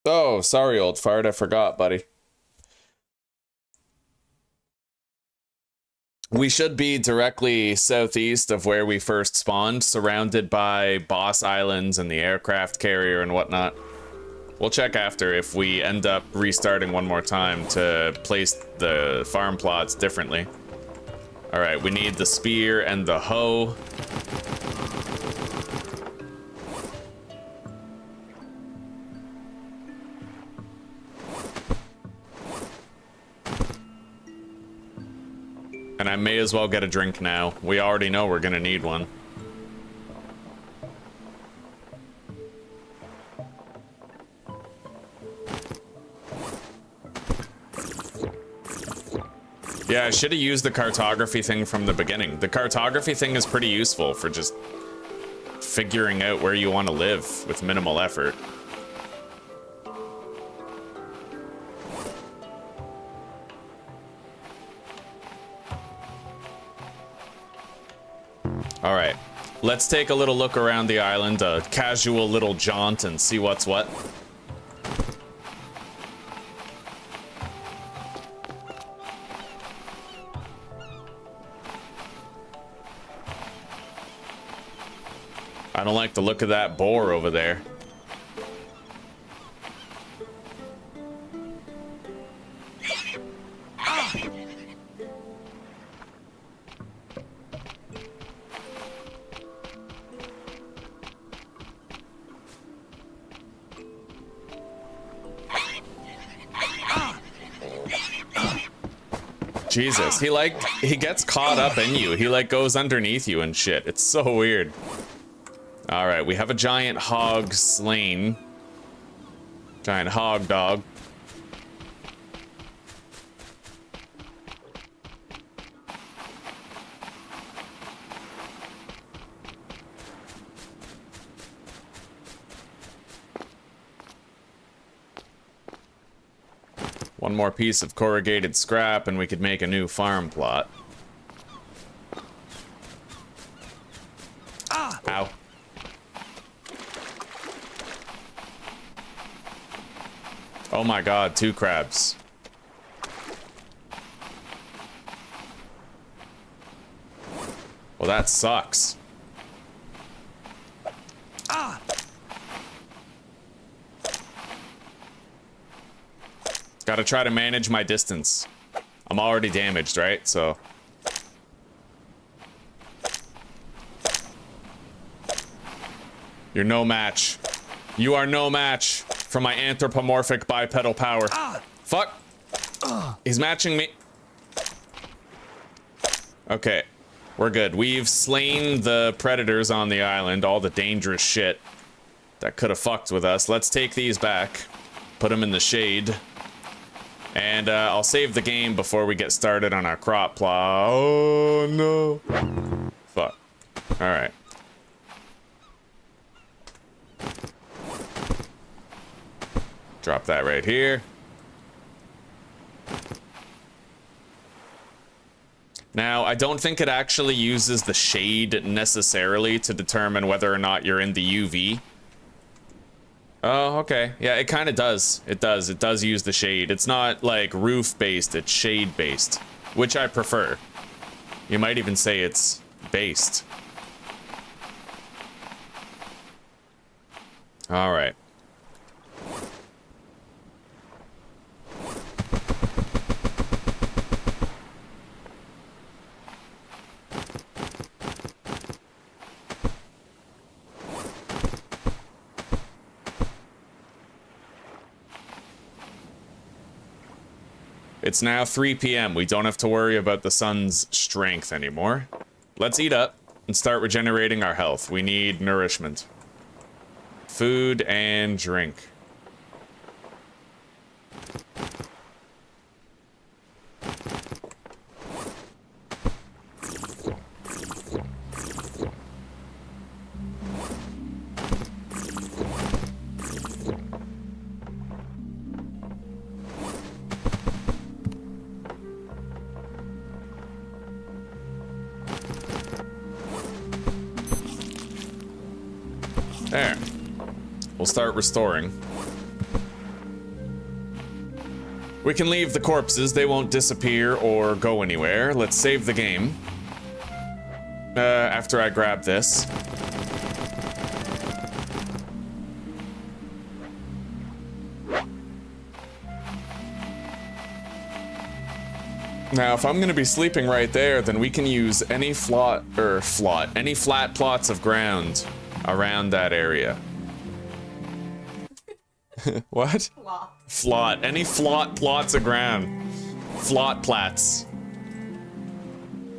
Oh, sorry, old fart. I forgot, buddy. We should be directly southeast of where we first spawned, surrounded by boss islands and the aircraft carrier and whatnot. We'll check after if we end up restarting one more time to place the farm plots differently. All right, we need the spear and the hoe. And I may as well get a drink now. We already know we're gonna need one. Yeah, I should have used the cartography thing from the beginning. The cartography thing is pretty useful for just figuring out where you want to live with minimal effort. All right, let's take a little look around the island, a casual little jaunt, and see what's what. I don't like the look of that boar over there. Jesus, he gets caught up in you. He like goes underneath you and shit. It's so weird. All right, we have a giant hog slain. Giant hog dog. One more piece of corrugated scrap and we could make a new farm plot. Ow. Oh my god, 2 crabs. Well, that sucks. Gotta try to manage my distance. I'm already damaged, right? So. You're no match. You are no match for my anthropomorphic bipedal power. Fuck. He's matching me. Okay. We're good. We've slain the predators on the island, all the dangerous shit that could have fucked with us. Let's take these back. Put them in the shade. And I'll save the game before we get started on our crop plow. Oh no. Fuck. Alright. Drop that right here. Now, I don't think it actually uses the shade necessarily to determine whether or not you're in the UV. Oh, okay. Yeah, it kind of does. It does. It does use the shade. It's not like roof-based, it's shade-based. which I prefer. You might even say it's based. All right. It's now 3 p.m. We don't have to worry about the sun's strength anymore. Let's eat up and start regenerating our health. We need nourishment. Food and drink. There. We'll start restoring. We can leave the corpses. They won't disappear or go anywhere. Let's save the game. After I grab this. Now, if I'm gonna be sleeping right there, then we can use any any flat plots of ground around that area. What? Flot. Any plots of ground. Flot plats.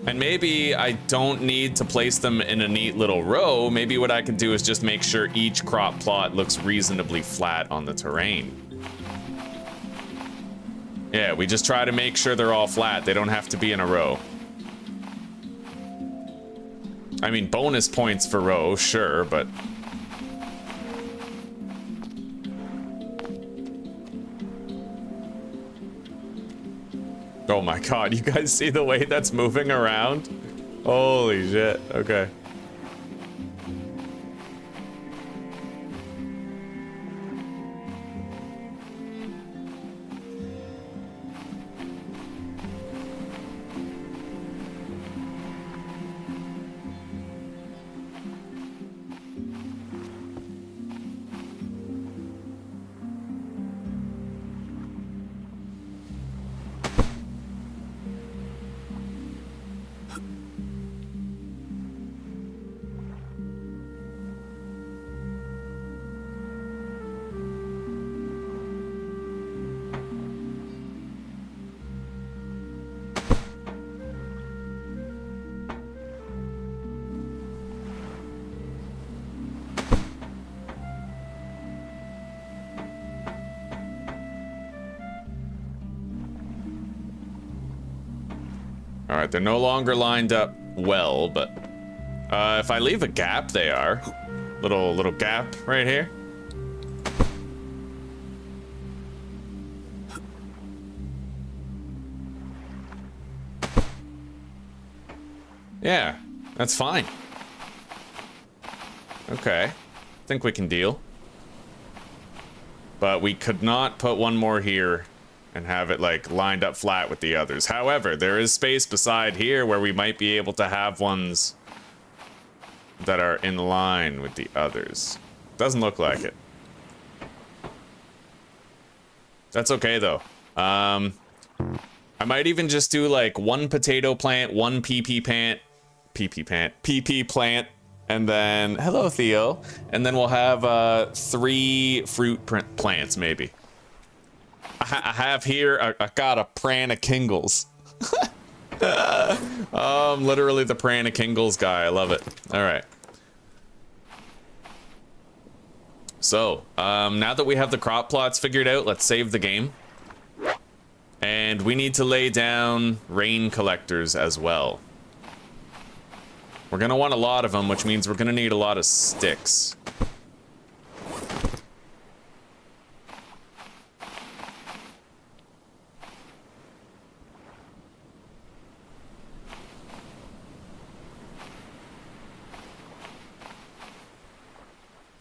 And maybe I don't need to place them in a neat little row. Maybe what I could do is just make sure each crop plot looks reasonably flat on the terrain. Yeah, we just try to make sure they're all flat. They don't have to be in a row. I mean, bonus points for row, sure, but... Oh my god, you guys see the way that's moving around? Holy shit, okay. Alright, they're no longer lined up well, but if I leave a gap, they are. Little gap right here. Yeah, that's fine. Okay, I think we can deal. But we could not put one more here and have it like lined up flat with the others. However, there is space beside here where we might be able to have ones that are in line with the others. Doesn't look like it. That's okay though. I might even just do like one potato plant, one PP plant, and then, hello Theo, and then we'll have 3 fruit plants maybe. I have here, I got a pran of Kingles. I'm literally the pran of Kingles guy, I love it. All right. So, now that we have the crop plots figured out, let's save the game. And we need to lay down rain collectors as well. We're gonna want a lot of them, which means we're gonna need a lot of sticks.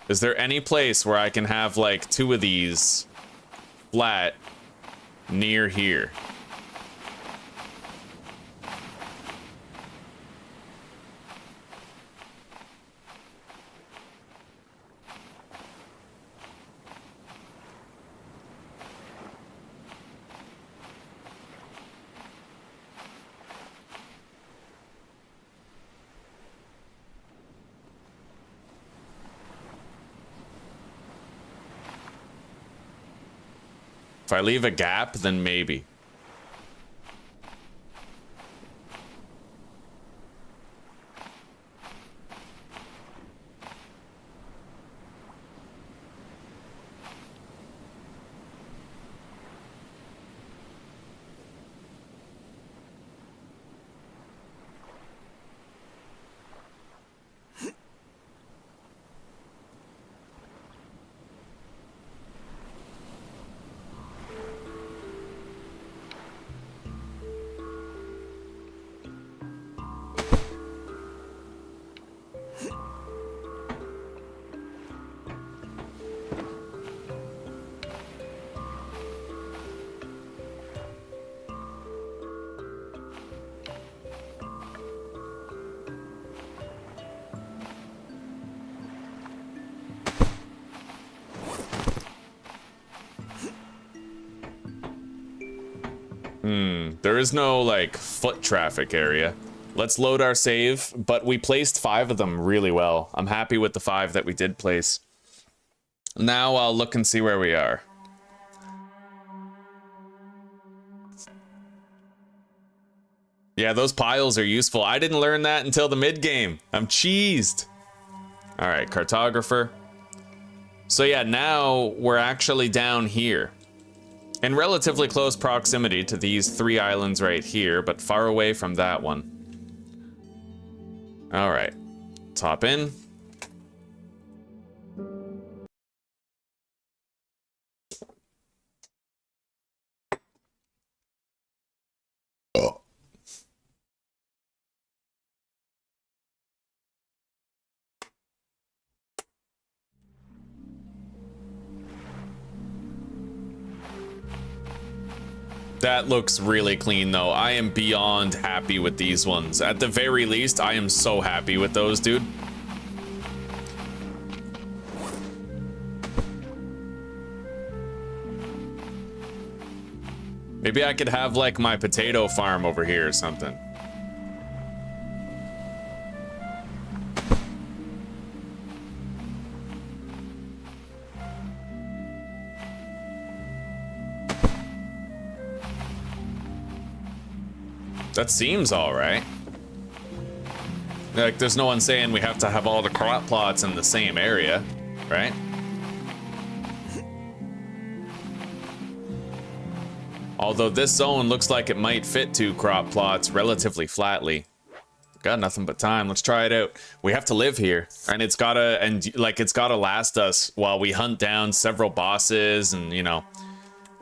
Is there any place where I can have like 2 of these flat near here? If I leave a gap, then maybe. There is no, like, foot traffic area. Let's load our save, but we placed 5 of them really well. I'm happy with the 5 that we did place. Now I'll look and see where we are. Yeah, those piles are useful. I didn't learn that until the mid-game. I'm cheesed. All right, cartographer. So yeah, now we're actually down here. In relatively close proximity to these 3 islands right here, but far away from that one. All right, top in. Oh. That looks really clean, though. I am beyond happy with these ones. At the very least, I am so happy with those, dude. Maybe I could have, like, my potato farm over here or something. That seems all right. Like, there's no one saying we have to have all the crop plots in the same area, right? Although this zone looks like it might fit 2 crop plots relatively flatly. Got nothing but time. Let's try it out. We have to live here, and it's gotta last us while we hunt down several bosses and, you know,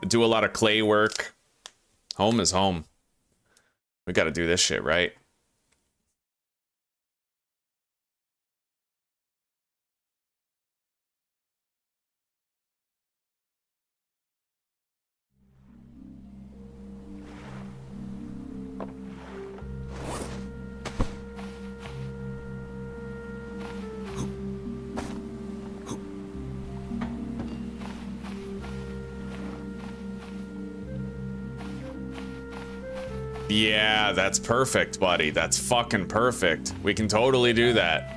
do a lot of clay work. Home is home. We gotta do this shit, right? Yeah, that's perfect, buddy. That's fucking perfect. We can totally do that.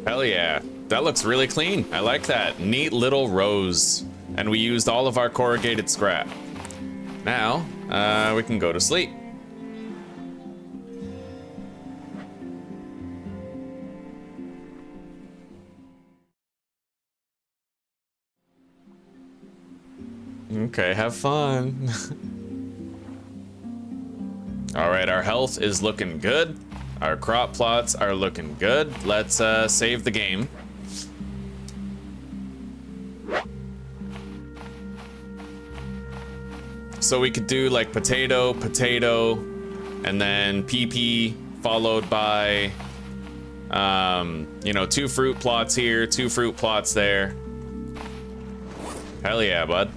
Hell yeah. That looks really clean. I like that. Neat little rows. And we used all of our corrugated scrap. Now, we can go to sleep. Okay, have fun. All right, our health is looking good. Our crop plots are looking good. Let's save the game. So we could do like potato, potato, and then PP followed by, you know, 2 fruit plots here, 2 fruit plots there. Hell yeah, bud.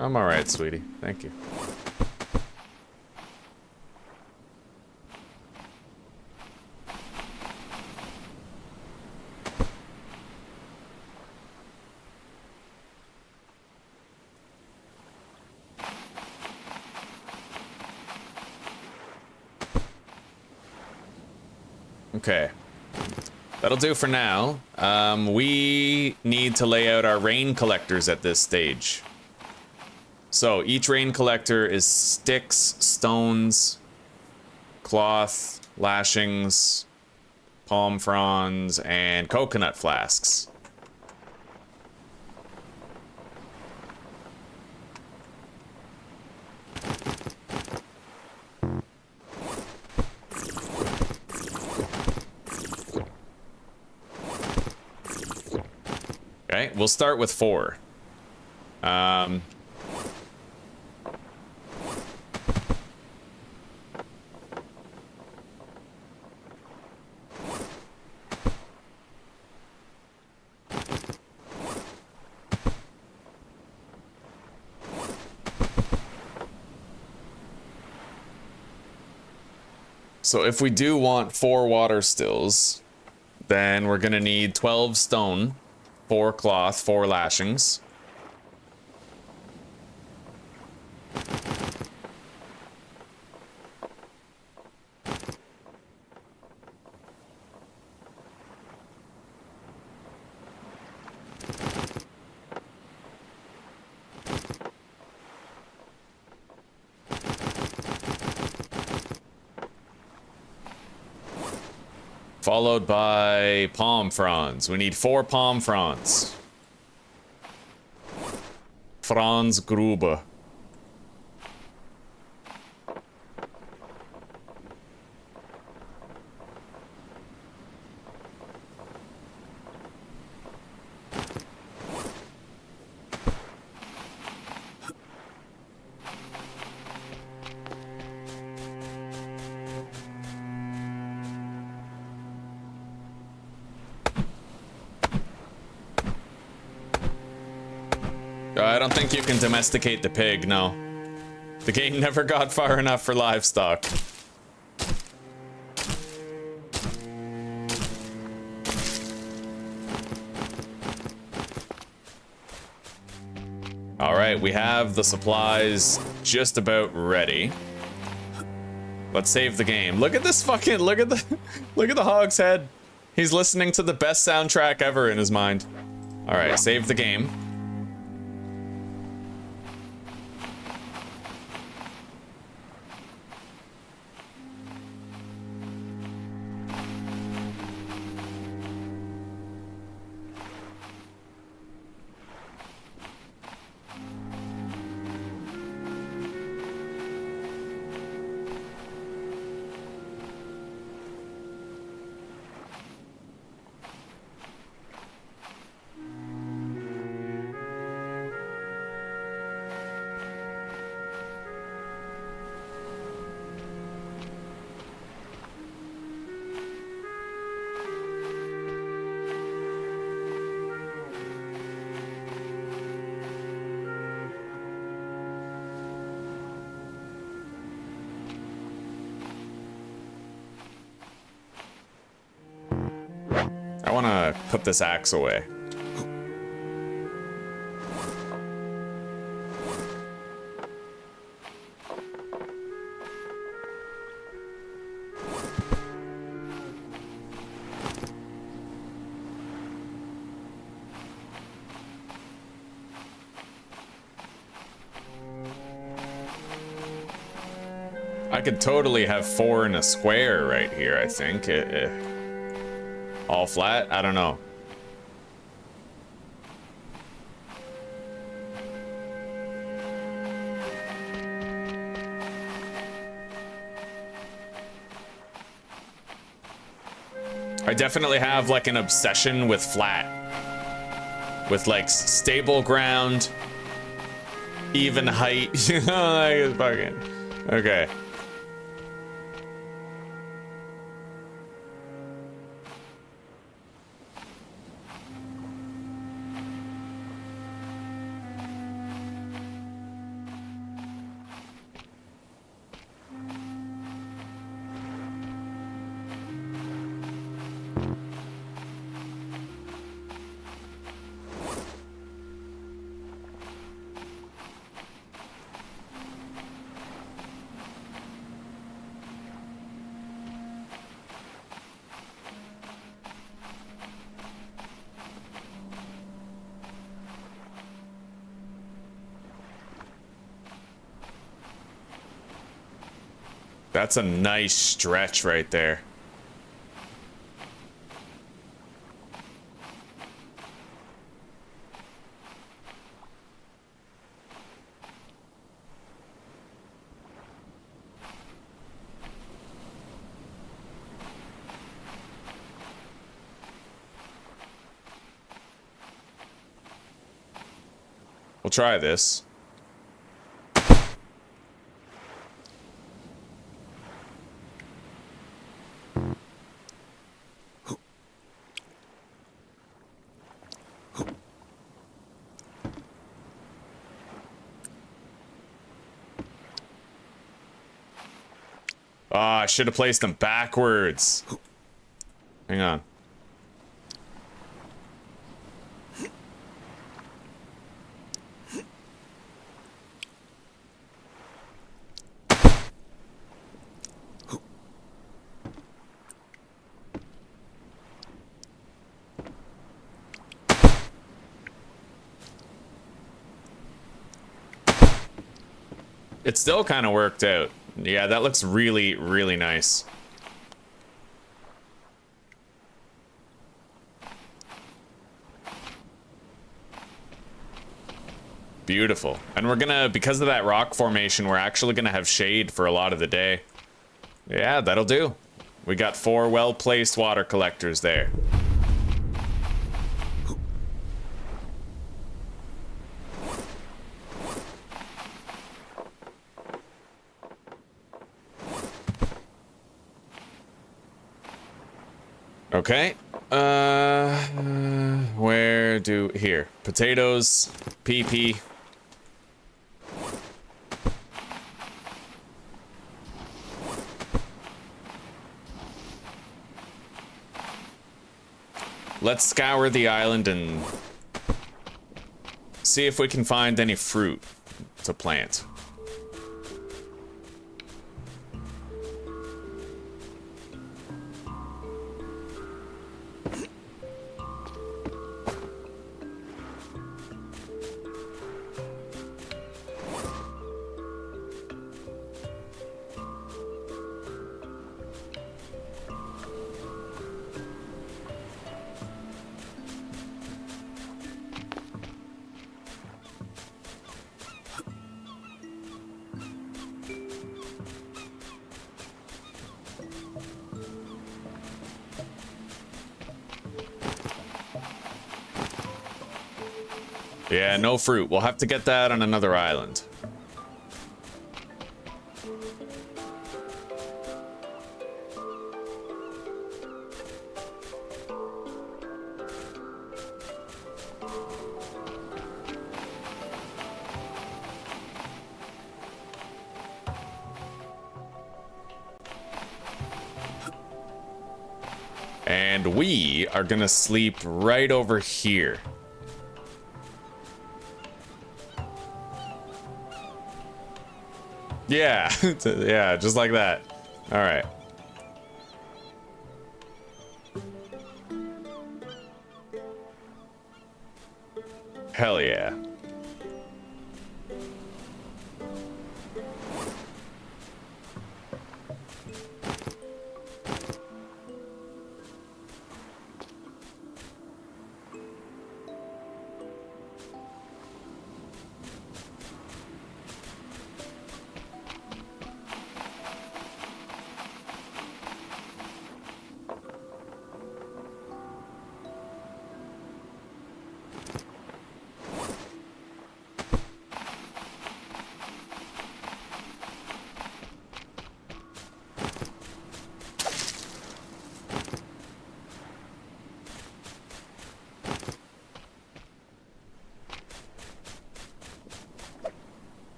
I'm all right, sweetie. Thank you. Okay. That'll do for now. We need to lay out our rain collectors at this stage. So each rain collector is sticks, stones, cloth, lashings, palm fronds, and coconut flasks. Okay, we'll start with 4. So if we do want 4 water stills, then we're gonna need 12 stone, 4 cloth, 4 lashings. Followed by palm fronds. We need 4 palm fronds. Franz Gruber. I don't think you can domesticate the pig, no. The game never got far enough for livestock. Alright, we have the supplies just about ready. Let's save the game. Look at this fucking, look at the hog's head. He's listening to the best soundtrack ever in his mind. Alright, save the game. I want to put this axe away. I could totally have 4 in a square right here, I think. All flat? I don't know. I definitely have like an obsession with flat. With like stable ground, even height. Okay. That's a nice stretch right there. We'll try this. Ah, I should have placed them backwards. Hang on. It still kind of worked out. Yeah, that looks really, really nice. Beautiful. And we're gonna, because of that rock formation, we're actually gonna have shade for a lot of the day. Yeah, that'll do. We got 4 well-placed water collectors there. Okay, where do, here, potatoes, PP. Let's scour the island and see if we can find any fruit to plant. Yeah, no fruit. We'll have to get that on another island. And we are gonna sleep right over here. Yeah, yeah, just like that. All right. Hell yeah.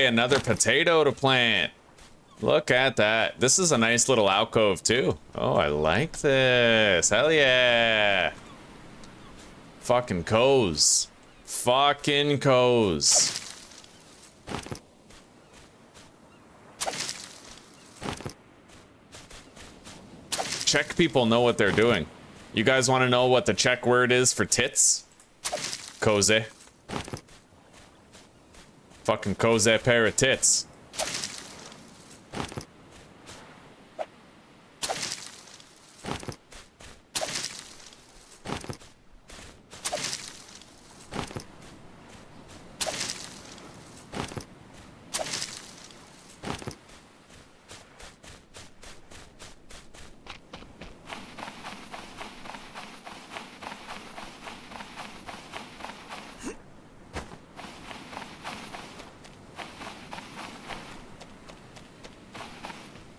Okay, another potato to plant. Look at that. This is a nice little alcove too. Oh, I like this. Hell yeah. Fucking coz. Fucking coz. Czech people know what they're doing. You guys want to know what the Czech word is for tits? Koze. Fucking koze pair of tits.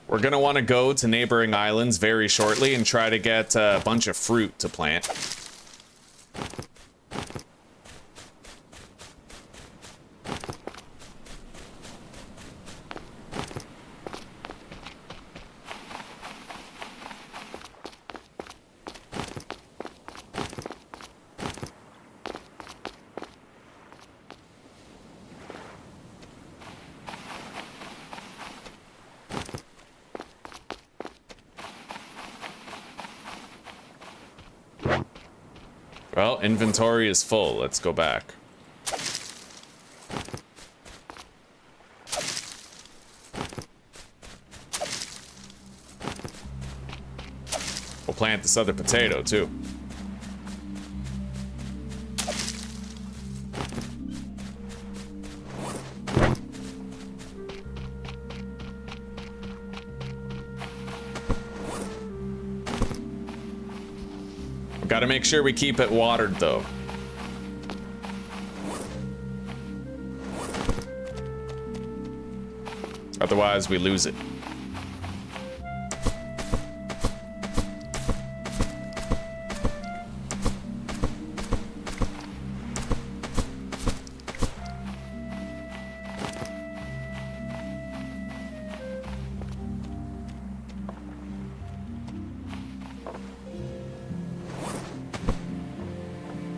We're gonna want to go to neighboring islands very shortly and try to get a bunch of fruit to plant. Well, inventory is full. Let's go back. We'll plant this other potato, too. Gotta make sure we keep it watered, though. Otherwise, we lose it.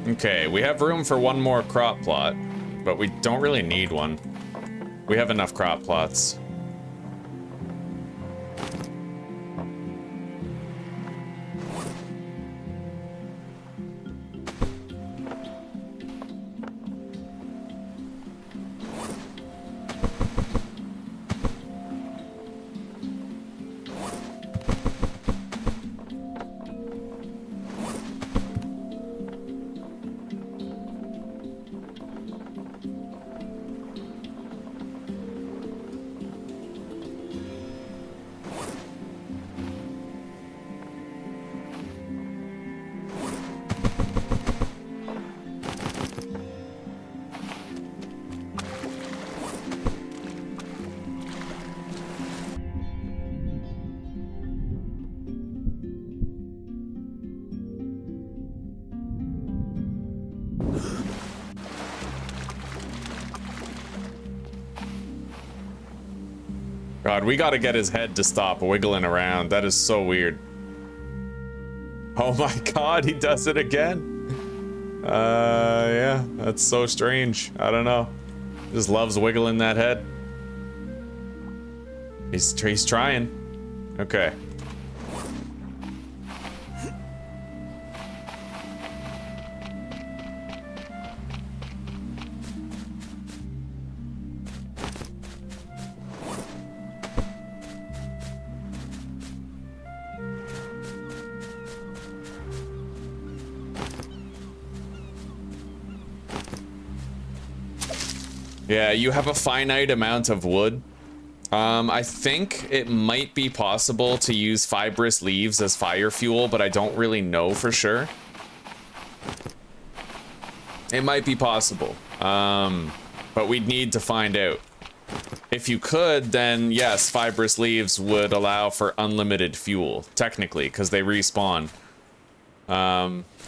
Okay, we have room for one more crop plot, but we don't really need one. We have enough crop plots. God, we gotta get his head to stop wiggling around. That is so weird. Oh my god, he does it again. Yeah, that's so strange. I don't know. Just loves wiggling that head. He's trying. Okay. Yeah, you have a finite amount of wood. I think it might be possible to use fibrous leaves as fire fuel, but I don't really know for sure. It might be possible, but we'd need to find out. If you could, then yes, fibrous leaves would allow for unlimited fuel, technically, because they respawn.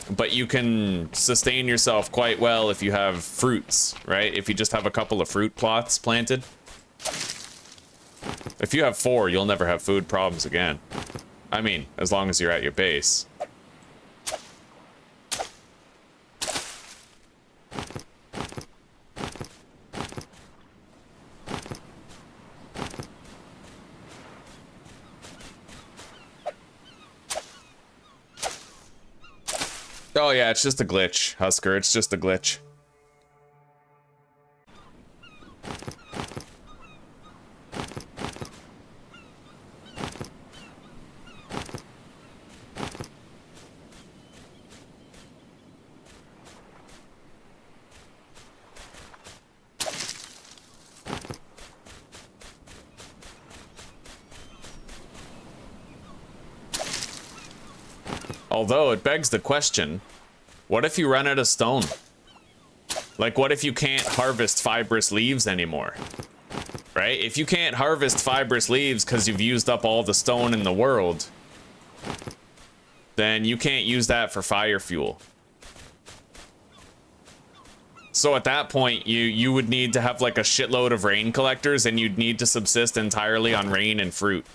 But you can sustain yourself quite well if you have fruits, right? If you just have a couple of fruit plots planted. If you have 4, you'll never have food problems again. I mean, as long as you're at your base. Oh yeah, it's just a glitch, Husker. It's just a glitch. Although it begs the question, what if you run out of stone? Like, what if you can't harvest fibrous leaves anymore? Right? If you can't harvest fibrous leaves because you've used up all the stone in the world, then you can't use that for fire fuel. So at that point, you would need to have like a shitload of rain collectors, and you'd need to subsist entirely on rain and fruit.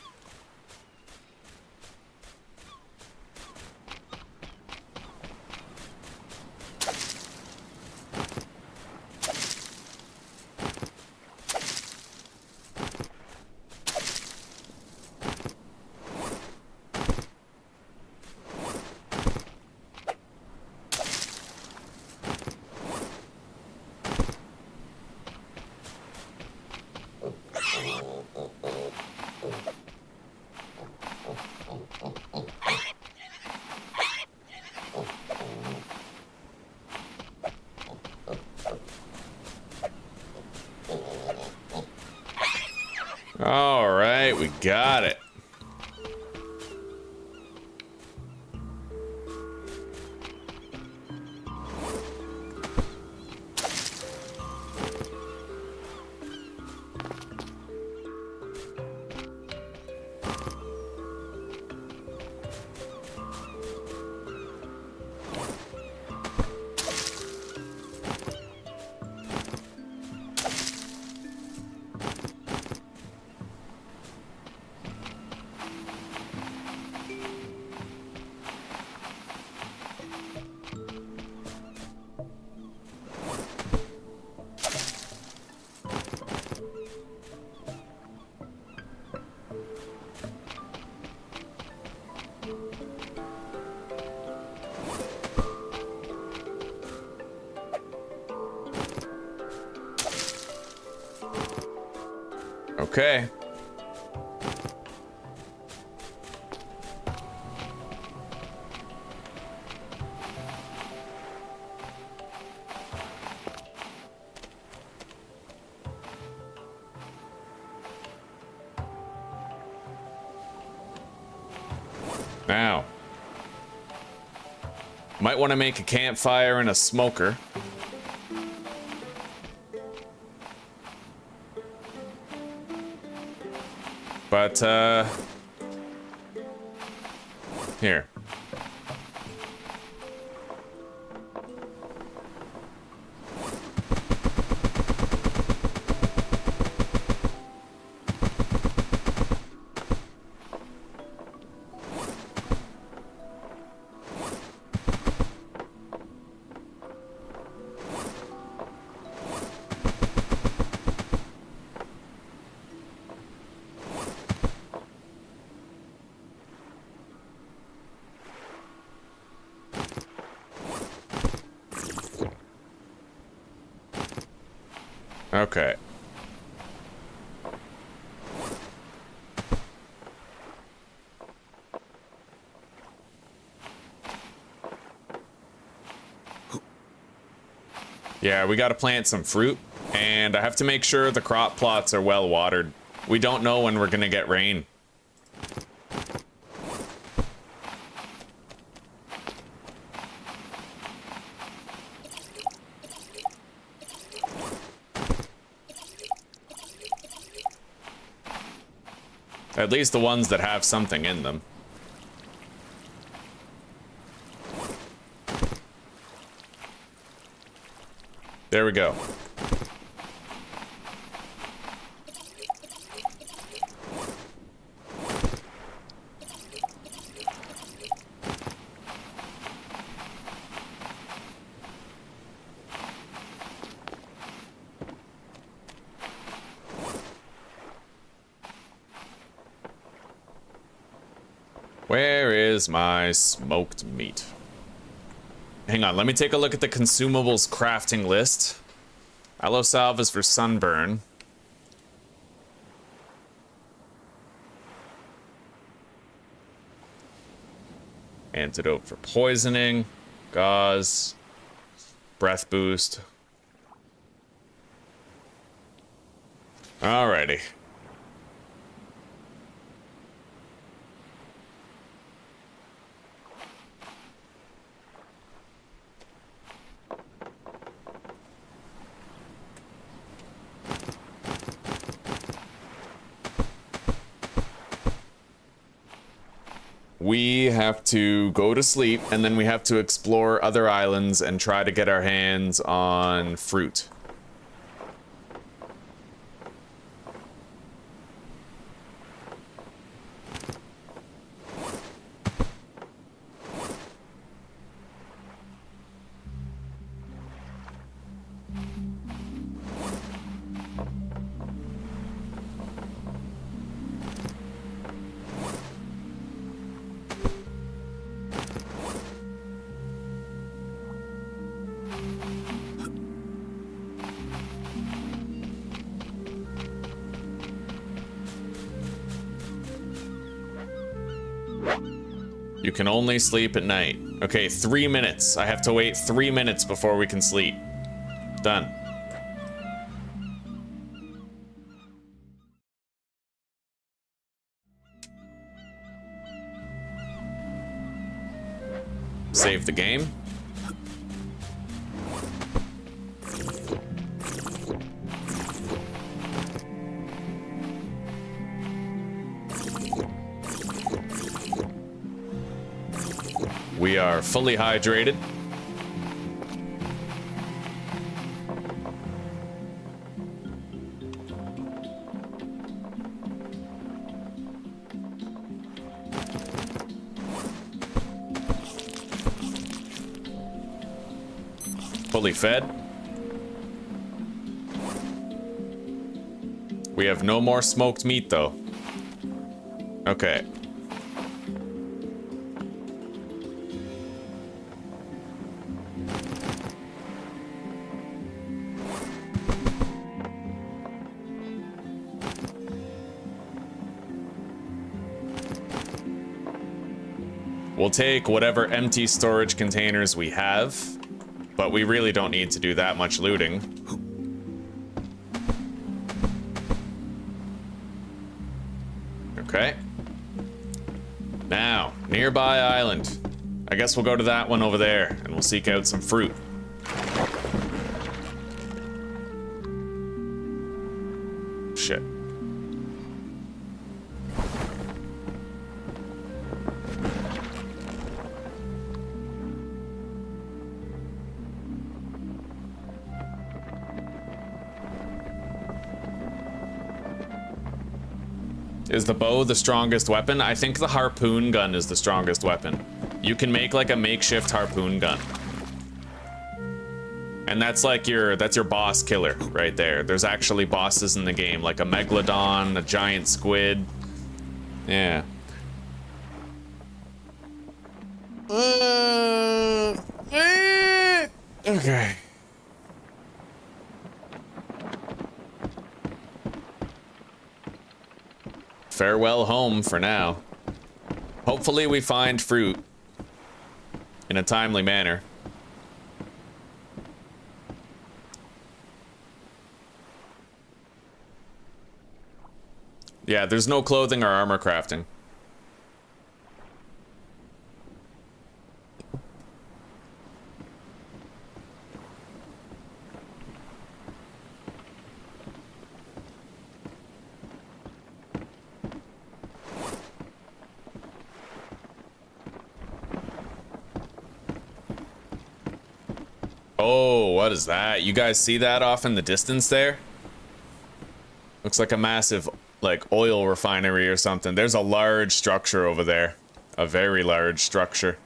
All right, we got it. Okay. Now, might want to make a campfire and a smoker. But, here. Okay. Yeah, we gotta plant some fruit, and I have to make sure the crop plots are well watered. We don't know when we're gonna get rain. At least the ones that have something in them. There we go. Where is my smoked meat? Hang on, let me take a look at the consumables crafting list. Aloe salve is for sunburn. Antidote for poisoning. Gauze. Breath boost. Alrighty. We have to go to sleep, and then we have to explore other islands and try to get our hands on fruit. You can only sleep at night. Okay, 3 minutes. I have to wait 3 minutes before we can sleep. Done. Save the game. We are fully hydrated. Fully fed. We have no more smoked meat, though. Okay. We'll take whatever empty storage containers we have, but we really don't need to do that much looting. Okay. Now, nearby island. I guess we'll go to that one over there, and we'll seek out some fruit. Shit. Is the bow the strongest weapon? I think the harpoon gun is the strongest weapon. You can make like a makeshift harpoon gun. And that's like that's your boss killer right there. There's actually bosses in the game, like a megalodon, a giant squid. Yeah. Okay. Farewell home for now. Hopefully we find fruit in a timely manner. Yeah, there's no clothing or armor crafting. Oh, what is that? You guys see that off in the distance there? Looks like a massive, like, oil refinery or something. There's a large structure over there. A very large structure.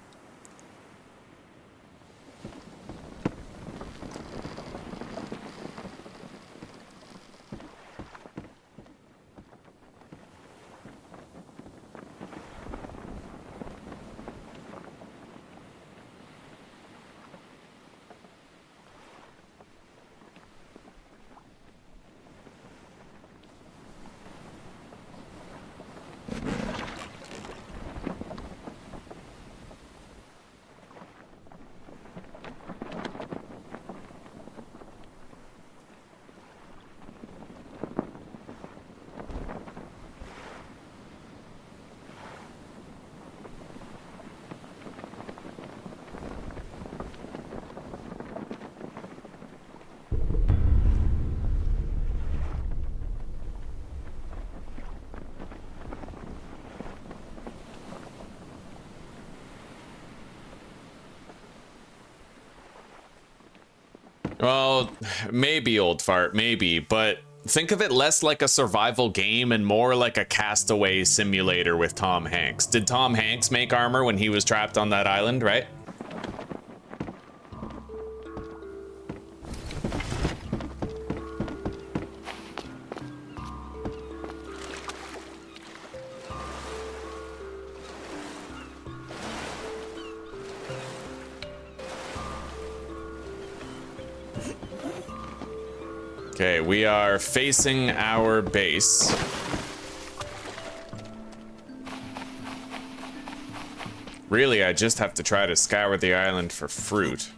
Well, maybe, old fart, maybe, but think of it less like a survival game and more like a castaway simulator with Tom Hanks. Did Tom Hanks make armor when he was trapped on that island, right? Okay, we are facing our base. Really, I just have to try to scour the island for fruit.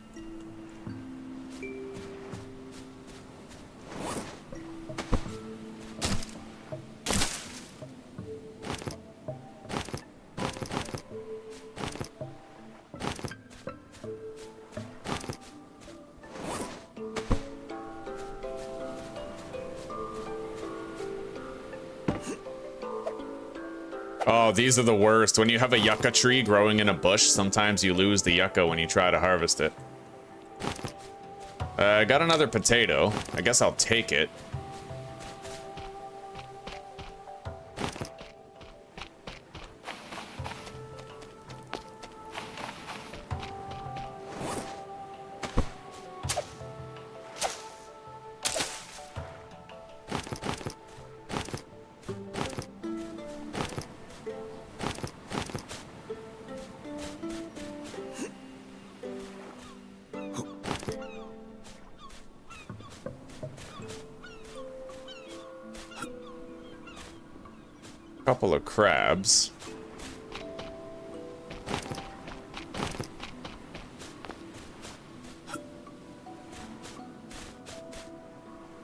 Oh, these are the worst. When you have a yucca tree growing in a bush, sometimes you lose the yucca when you try to harvest it. I got another potato. I guess I'll take it. Couple of crabs.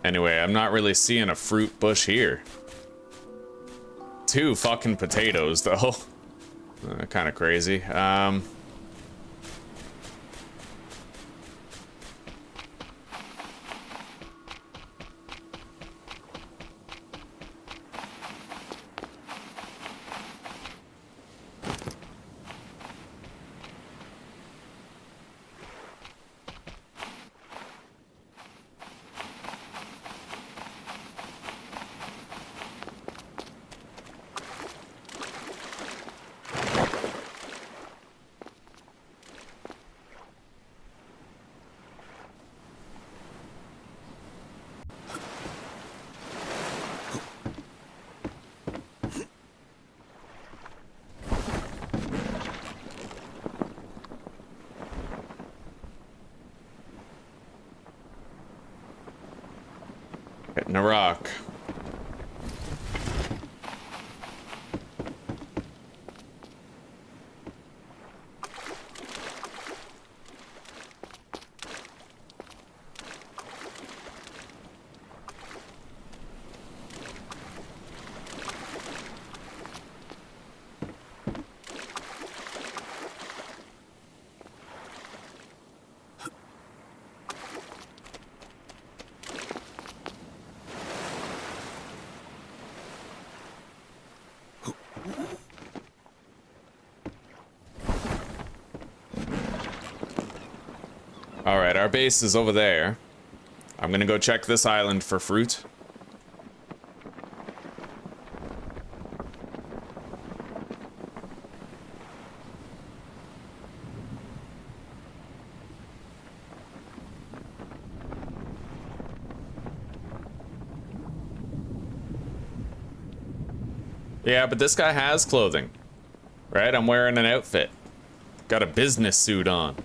Anyway, I'm not really seeing a fruit bush here. 2 fucking potatoes, though. Kind of crazy. Hitting a rock. Alright, our base is over there. I'm gonna go check this island for fruit. Yeah, but this guy has clothing. Right? I'm wearing an outfit. Got a business suit on.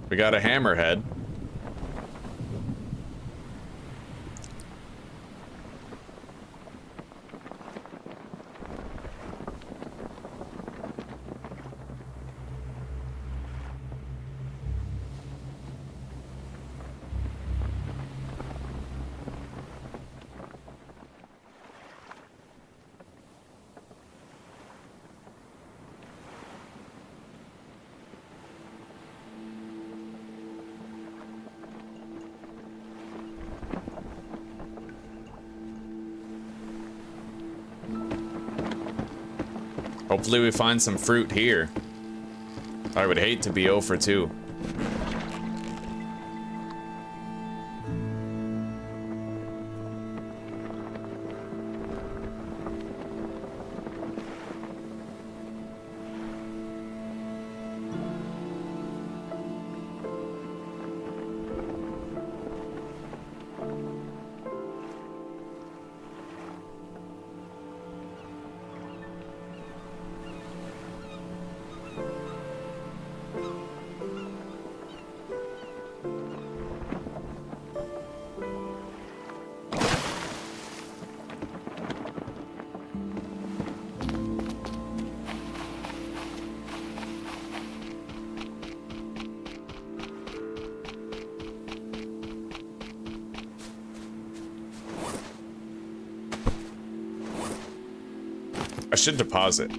We got a hammerhead. Hopefully we find some fruit here. I would hate to be 0 for 2. I should deposit.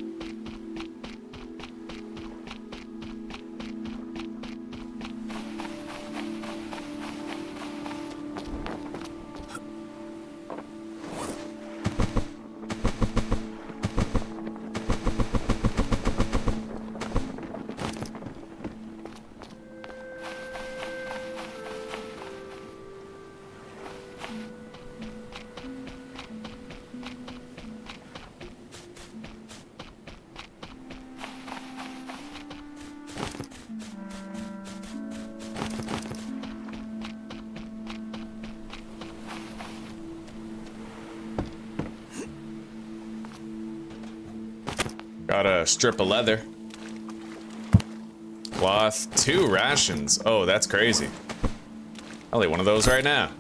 Got a strip of leather. Cloth, 2 rations. Oh, that's crazy. I'll eat one of those right now.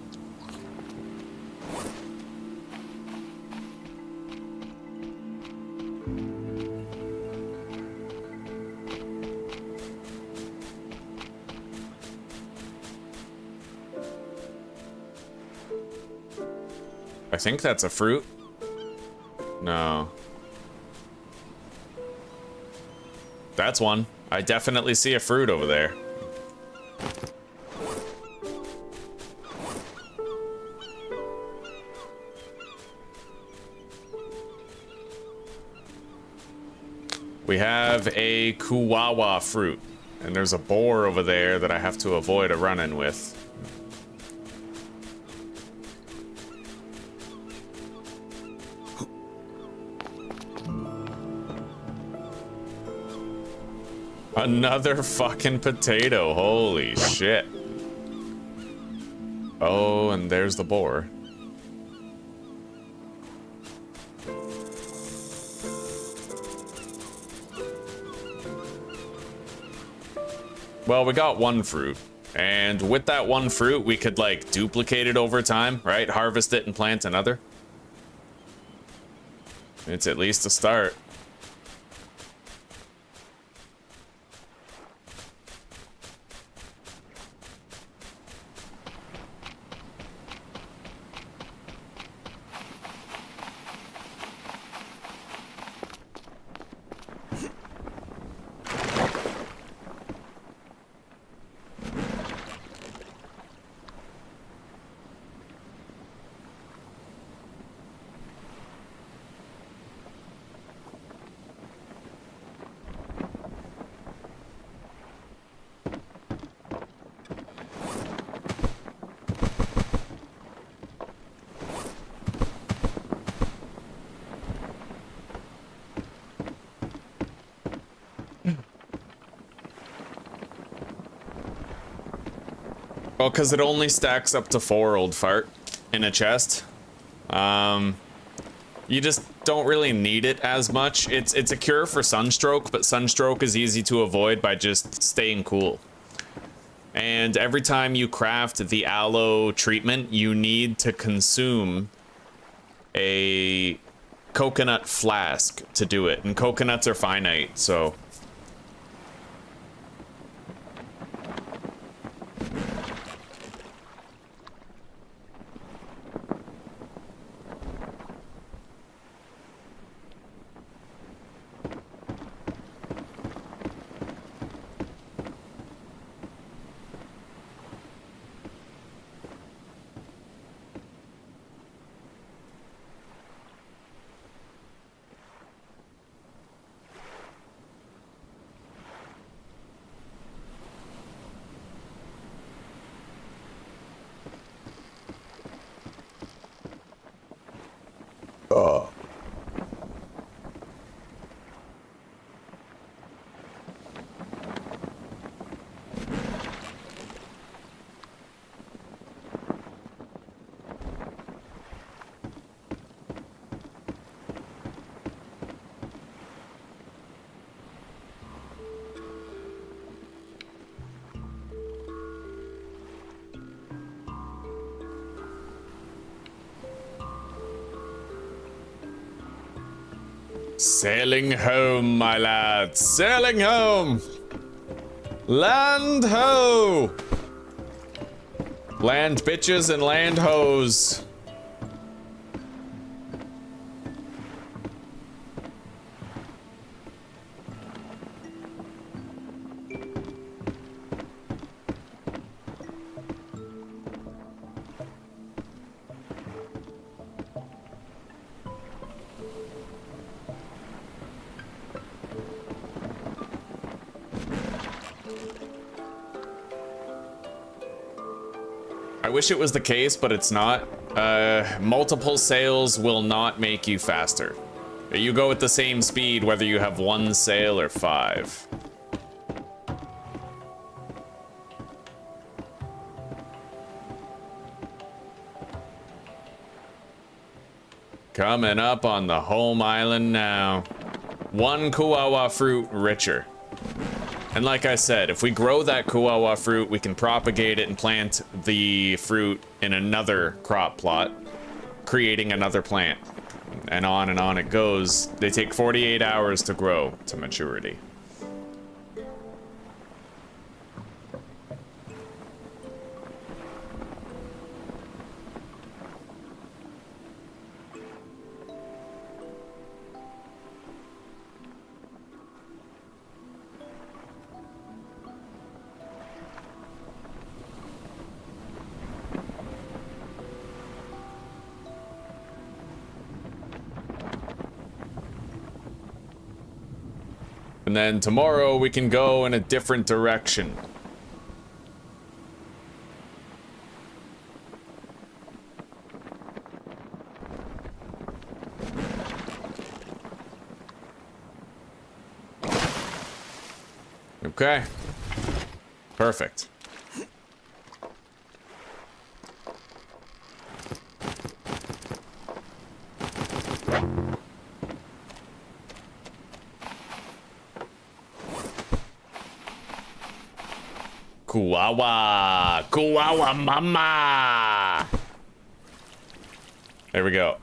I think that's a fruit. No. That's one. I definitely see a fruit over there. We have a kuwawa fruit, and there's a boar over there that I have to avoid a run-in with. Another fucking potato, holy shit. Oh, and there's the boar. Well, we got 1 fruit, and with that 1 fruit, we could like duplicate it over time, right? Harvest it and plant another. It's at least a start. Well, because it only stacks up to 4, old fart, in a chest. You just don't really need it as much. It's a cure for sunstroke, but sunstroke is easy to avoid by just staying cool. And every time you craft the aloe treatment, you need to consume a coconut flask to do it. And coconuts are finite, so... Sailing home, my lads. Sailing home. Land ho. Land bitches and land hoes. I wish it was the case, but it's not. Multiple sails will not make you faster. You go at the same speed whether you have 1 sail or 5. Coming up on the home island now. 1 kuawa fruit richer. And like I said, if we grow that kuawa fruit, we can propagate it and plant the fruit in another crop plot, creating another plant. And on it goes. They take 48 hours to grow to maturity. And then tomorrow we can go in a different direction. Okay. Perfect. Kuawa! Kuawa mama! There we go.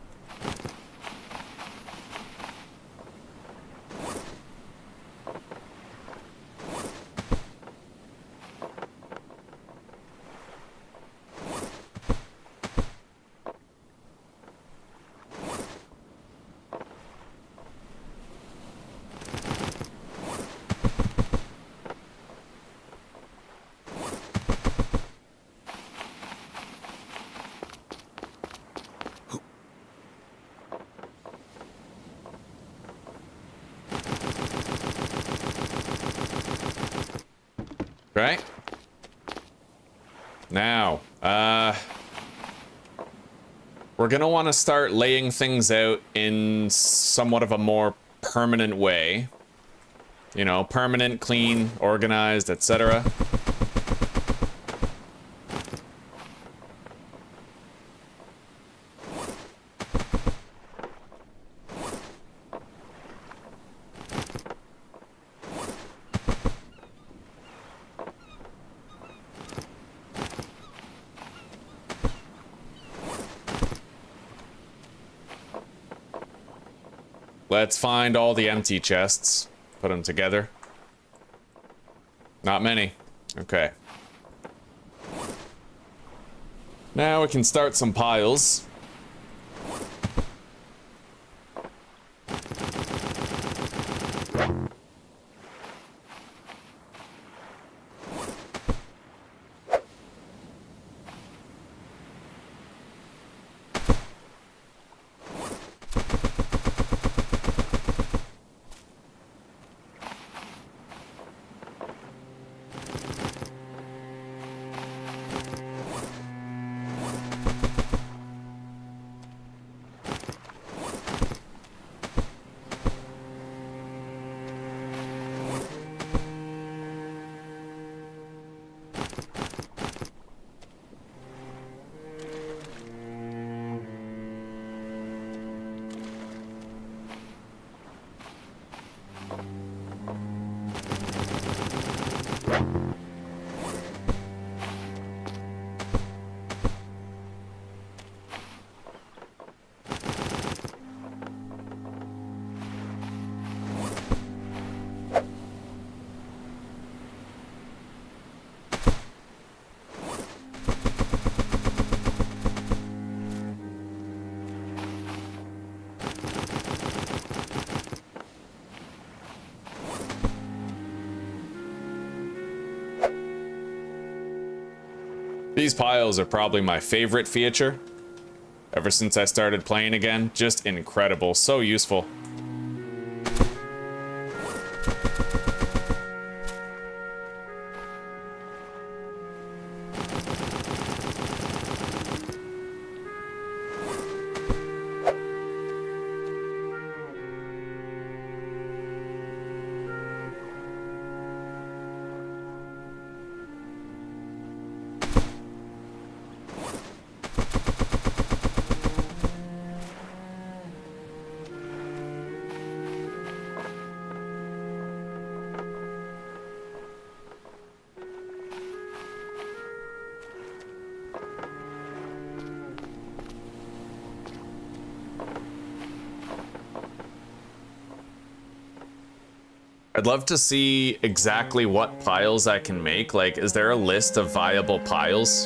Right? Now, we're gonna want to start laying things out in somewhat of a more permanent way. You know, permanent, clean, organized, etc. Let's find all the empty chests. Put them together. Not many. Okay. Now we can start some piles. These piles are probably my favorite feature ever since I started playing again. Just incredible, so useful. I'd love to see exactly what piles I can make. Like, is there a list of viable piles?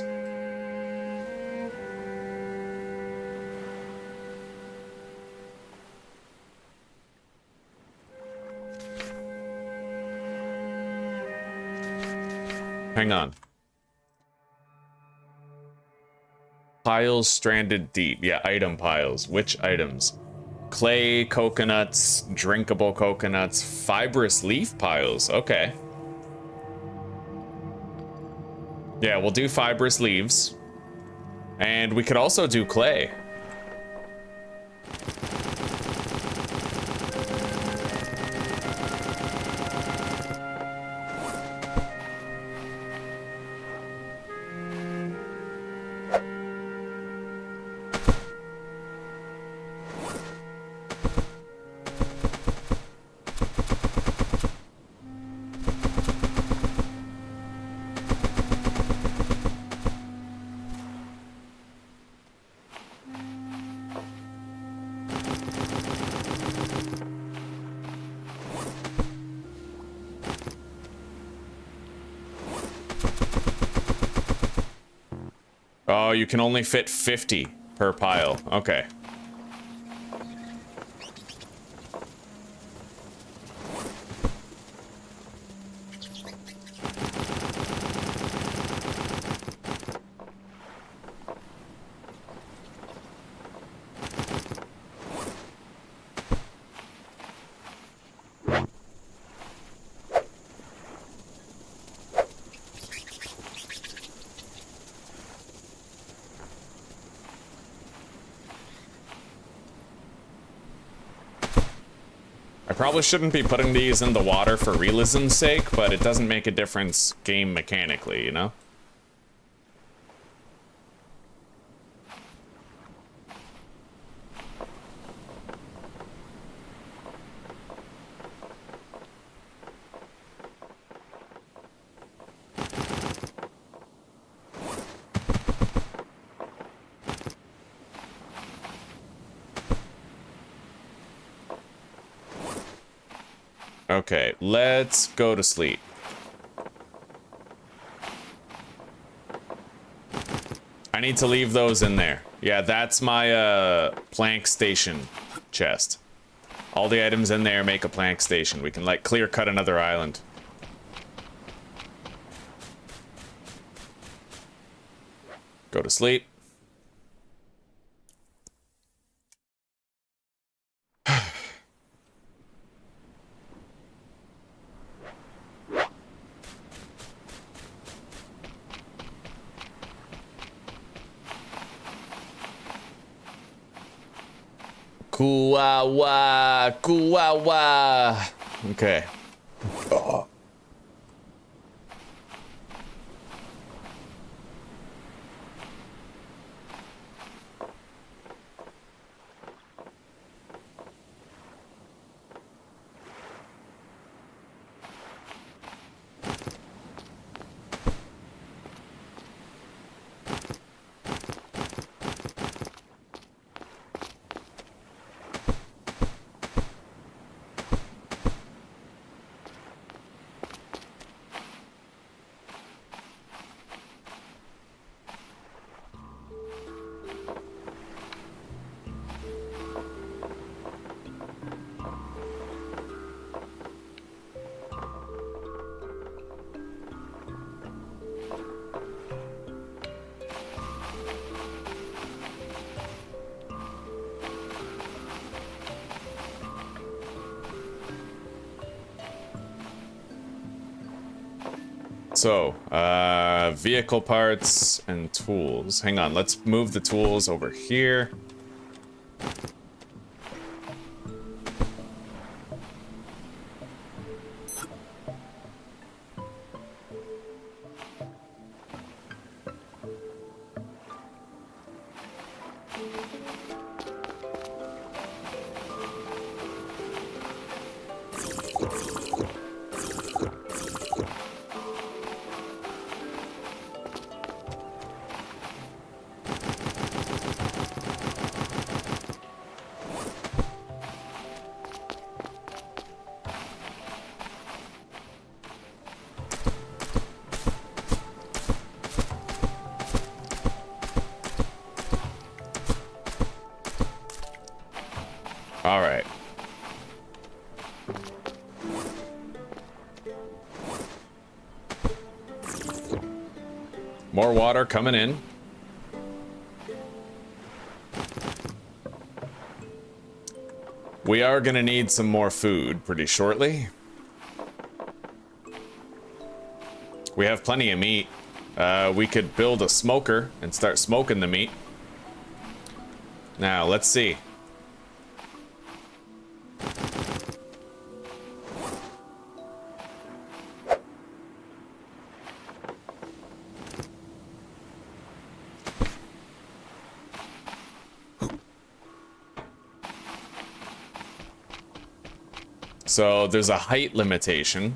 Hang on. Piles stranded deep. Yeah, item piles. Which items? Clay, coconuts, drinkable coconuts, fibrous leaf piles. Okay. Yeah, we'll do fibrous leaves. And we could also do clay. Oh, you can only fit 50 per pile. Okay. Probably shouldn't be putting these in the water for realism's sake, but it doesn't make a difference game mechanically, you know? Okay, let's go to sleep. I need to leave those in there. Yeah, that's my plank station chest. All the items in there make a plank station. We can like clear cut another island. Go to sleep. Kuwawa, kuwawa. Okay. Oh. So, vehicle parts and tools. Hang on, let's move the tools over here. All right. More water coming in. We are gonna need some more food pretty shortly. We have plenty of meat. We could build a smoker and start smoking the meat. Now, let's see. So there's a height limitation.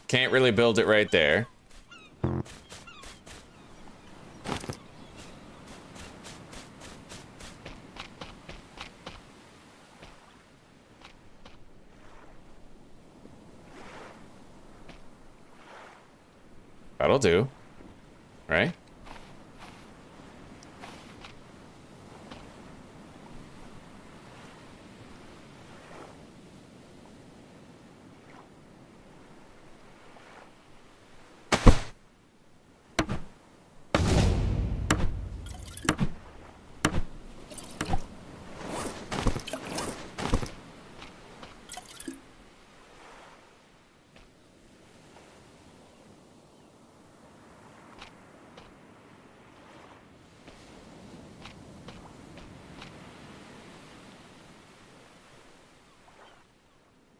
Can't really build it right there. That'll do, right?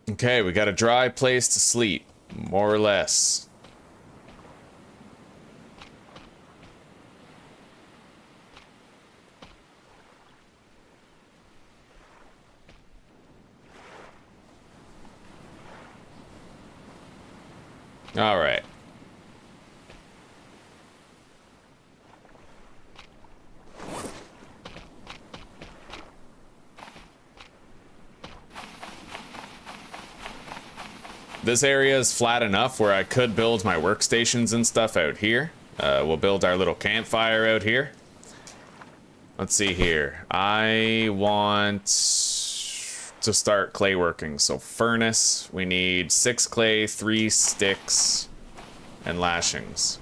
Okay, we got a dry place to sleep, more or less. All right. This area is flat enough where I could build my workstations and stuff out here. We'll build our little campfire out here. Let's see here. I want to start clay working. So furnace, we need 6 clay, 3 sticks, and lashings.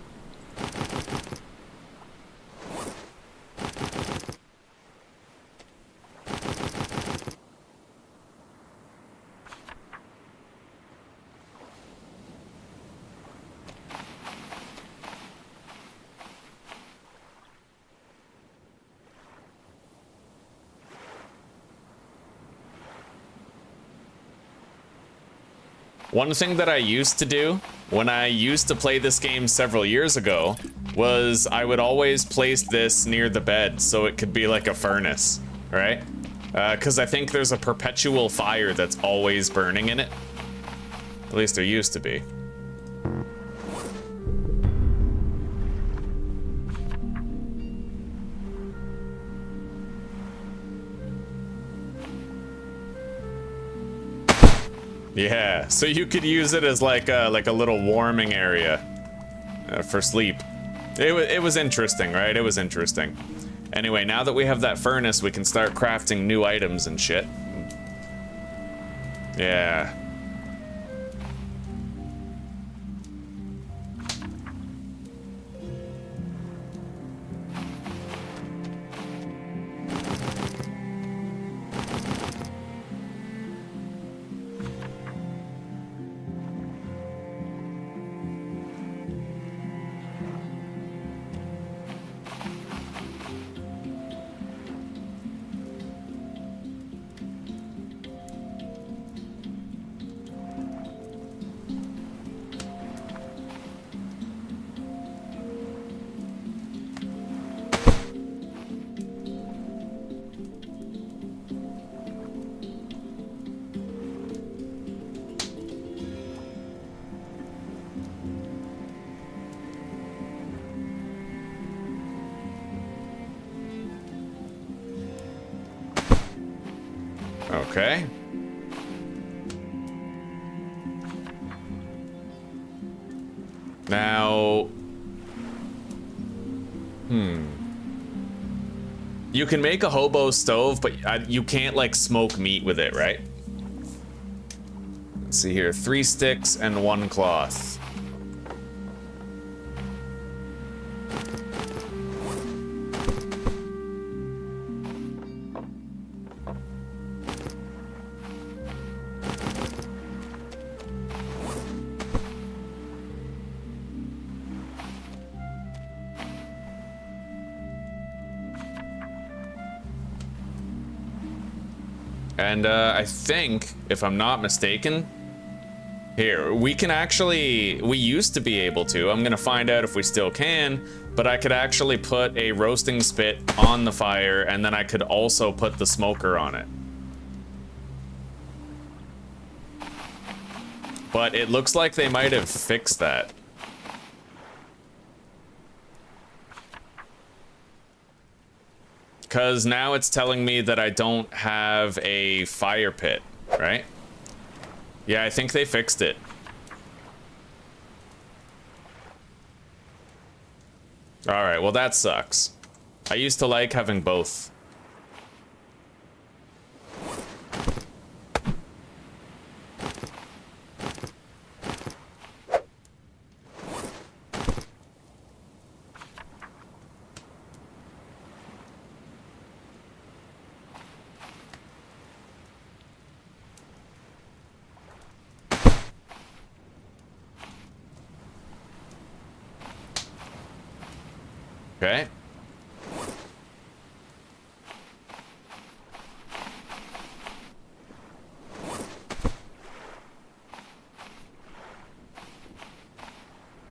One thing that I used to do when I used to play this game several years ago was I would always place this near the bed so it could be like a furnace, right? Because I think there's a perpetual fire that's always burning in it. At least there used to be. Yeah, so you could use it as like a little warming area for sleep. It was interesting, right? It was interesting. Anyway, now that we have that furnace, we can start crafting new items and shit. Yeah. Okay. Now... You can make a hobo stove, but you can't, like, smoke meat with it, right? Let's see here. 3 sticks and 1 cloth. And I think, if I'm not mistaken, here, we can actually, we used to be able to, I'm gonna find out if we still can, but I could actually put a roasting spit on the fire, and then I could also put the smoker on it. But it looks like they might have fixed that. Because now it's telling me that I don't have a fire pit, right? Yeah, I think they fixed it. Alright, well that sucks. I used to like having both. Okay.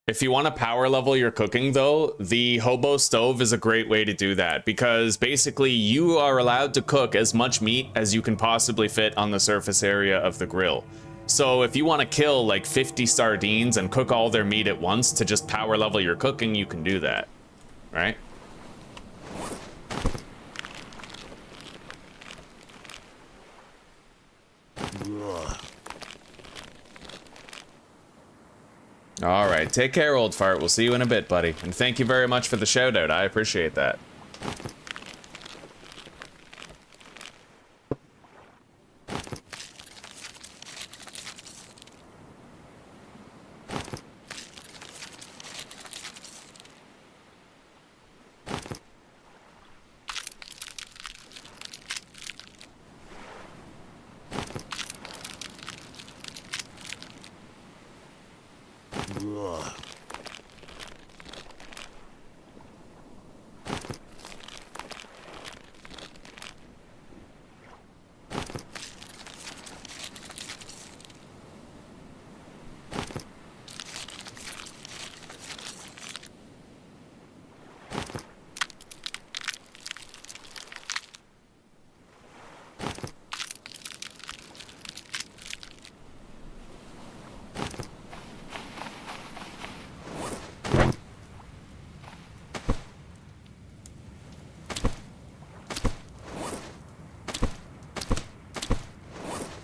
If you want to power level your cooking though, the hobo stove is a great way to do that because basically you are allowed to cook as much meat as you can possibly fit on the surface area of the grill. So if you want to kill like 50 sardines and cook all their meat at once to just power level your cooking, you can do that. Right? All right, take care, old fart. We'll see you in a bit, buddy. And thank you very much for the shout out. I appreciate that.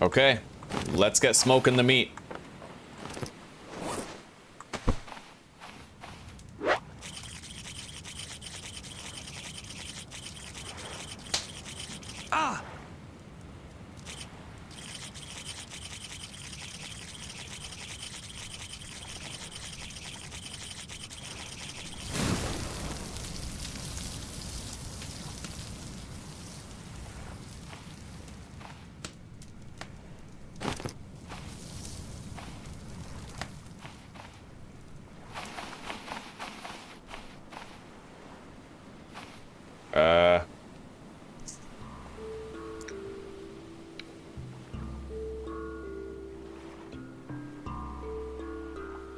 Okay, let's get smoking the meat.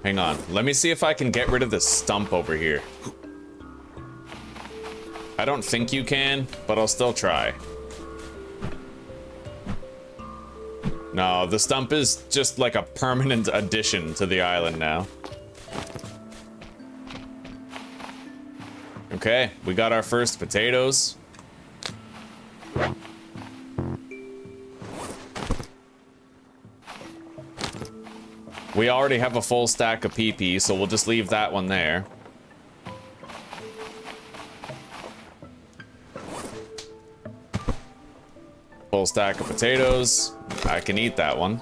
Hang on, let me see if I can get rid of this stump over here. I don't think you can, but I'll still try. No, the stump is just like a permanent addition to the island now. Okay, we got our first potatoes. We already have a full stack of PP, so we'll just leave that one there. Full stack of potatoes. I can eat that one.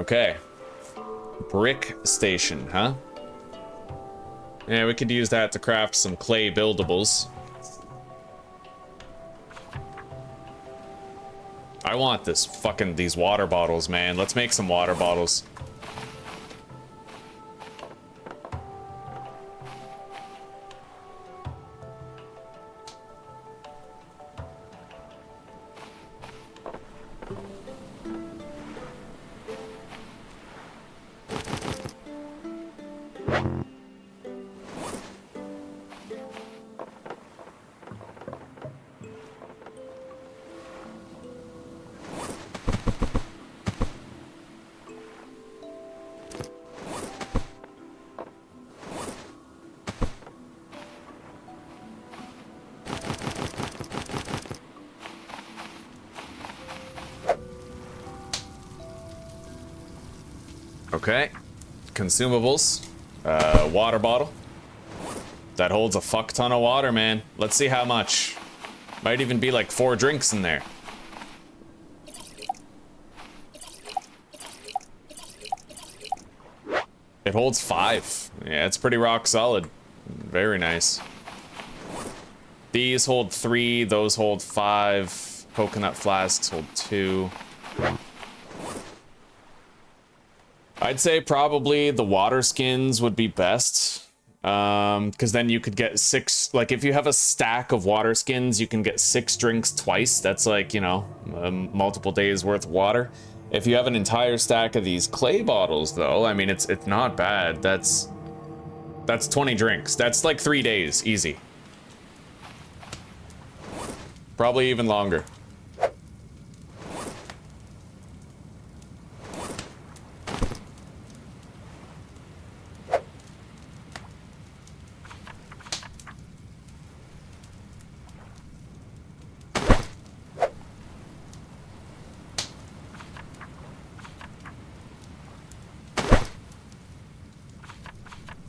Okay. Brick station, huh? Yeah, we could use that to craft some clay buildables. I want these water bottles, man. Let's make some water bottles. Okay, consumables, water bottle. That holds a fuck ton of water, man. Let's see how much. Might even be like 4 drinks in there. It holds 5. Yeah, it's pretty rock solid. Very nice. These hold 3, those hold 5. Coconut flasks hold 2. I'd say probably the water skins would be best, because then you could get 6, like if you have a stack of water skins, you can get 6 drinks twice. That's like, you know, multiple days worth of water. If you have an entire stack of these clay bottles though, I mean, it's not bad. That's 20 drinks. That's like 3 days, easy. Probably even longer.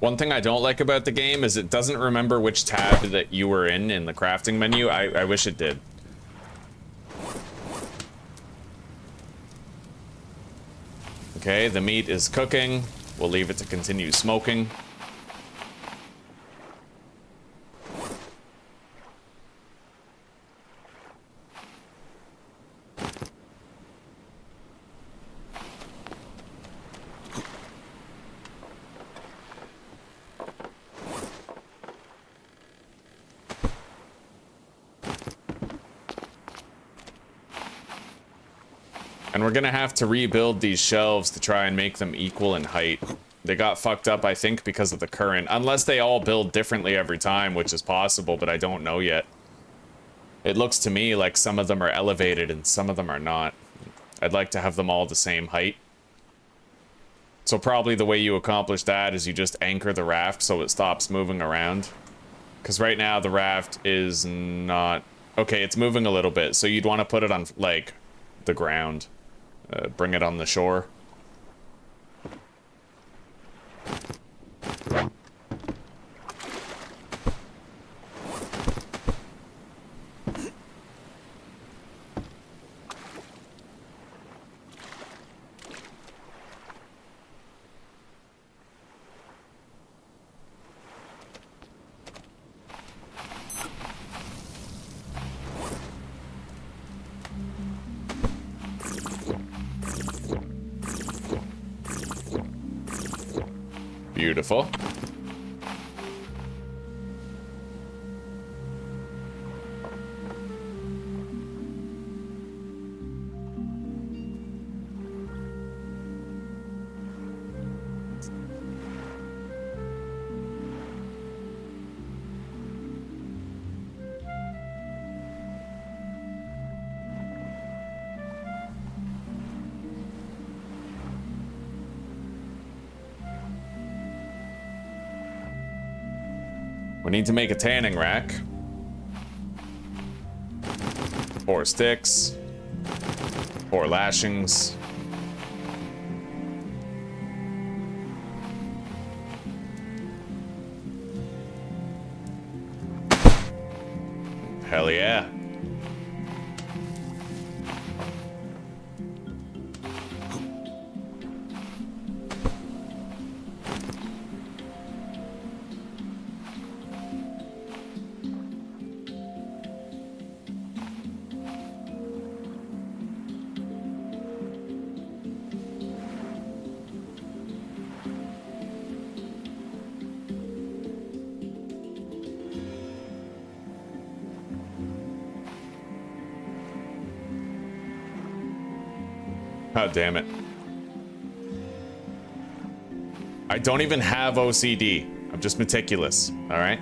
One thing I don't like about the game is it doesn't remember which tab that you were in the crafting menu. I wish it did. Okay, the meat is cooking. We'll leave it to continue smoking. And we're gonna have to rebuild these shelves to try and make them equal in height. They got fucked up, I think, because of the current. Unless they all build differently every time, which is possible, but I don't know yet. It looks to me like some of them are elevated and some of them are not. I'd like to have them all the same height. So probably the way you accomplish that is you just anchor the raft so it stops moving around. Because right now the raft is not... Okay, it's moving a little bit, so you'd want to put it on, like, the ground. Bring it on the shore. Beautiful. We need to make a tanning rack. 4 sticks. 4 lashings. Hell yeah. God damn it. I don't even have OCD. I'm just meticulous, all right?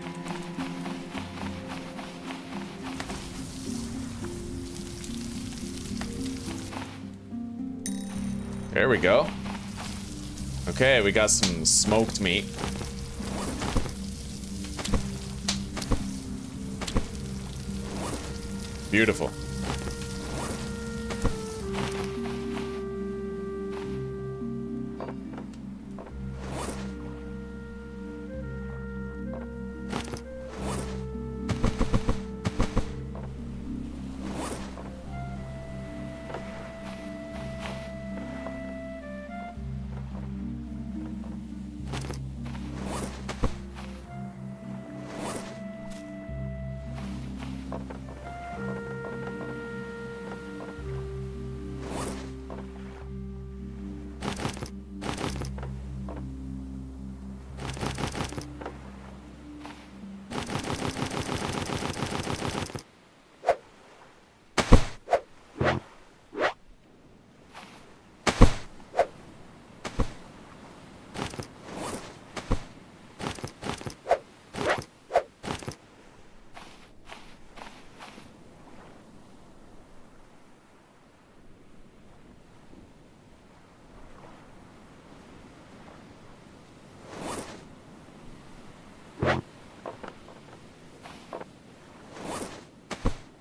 There we go. Okay, we got some smoked meat. Beautiful.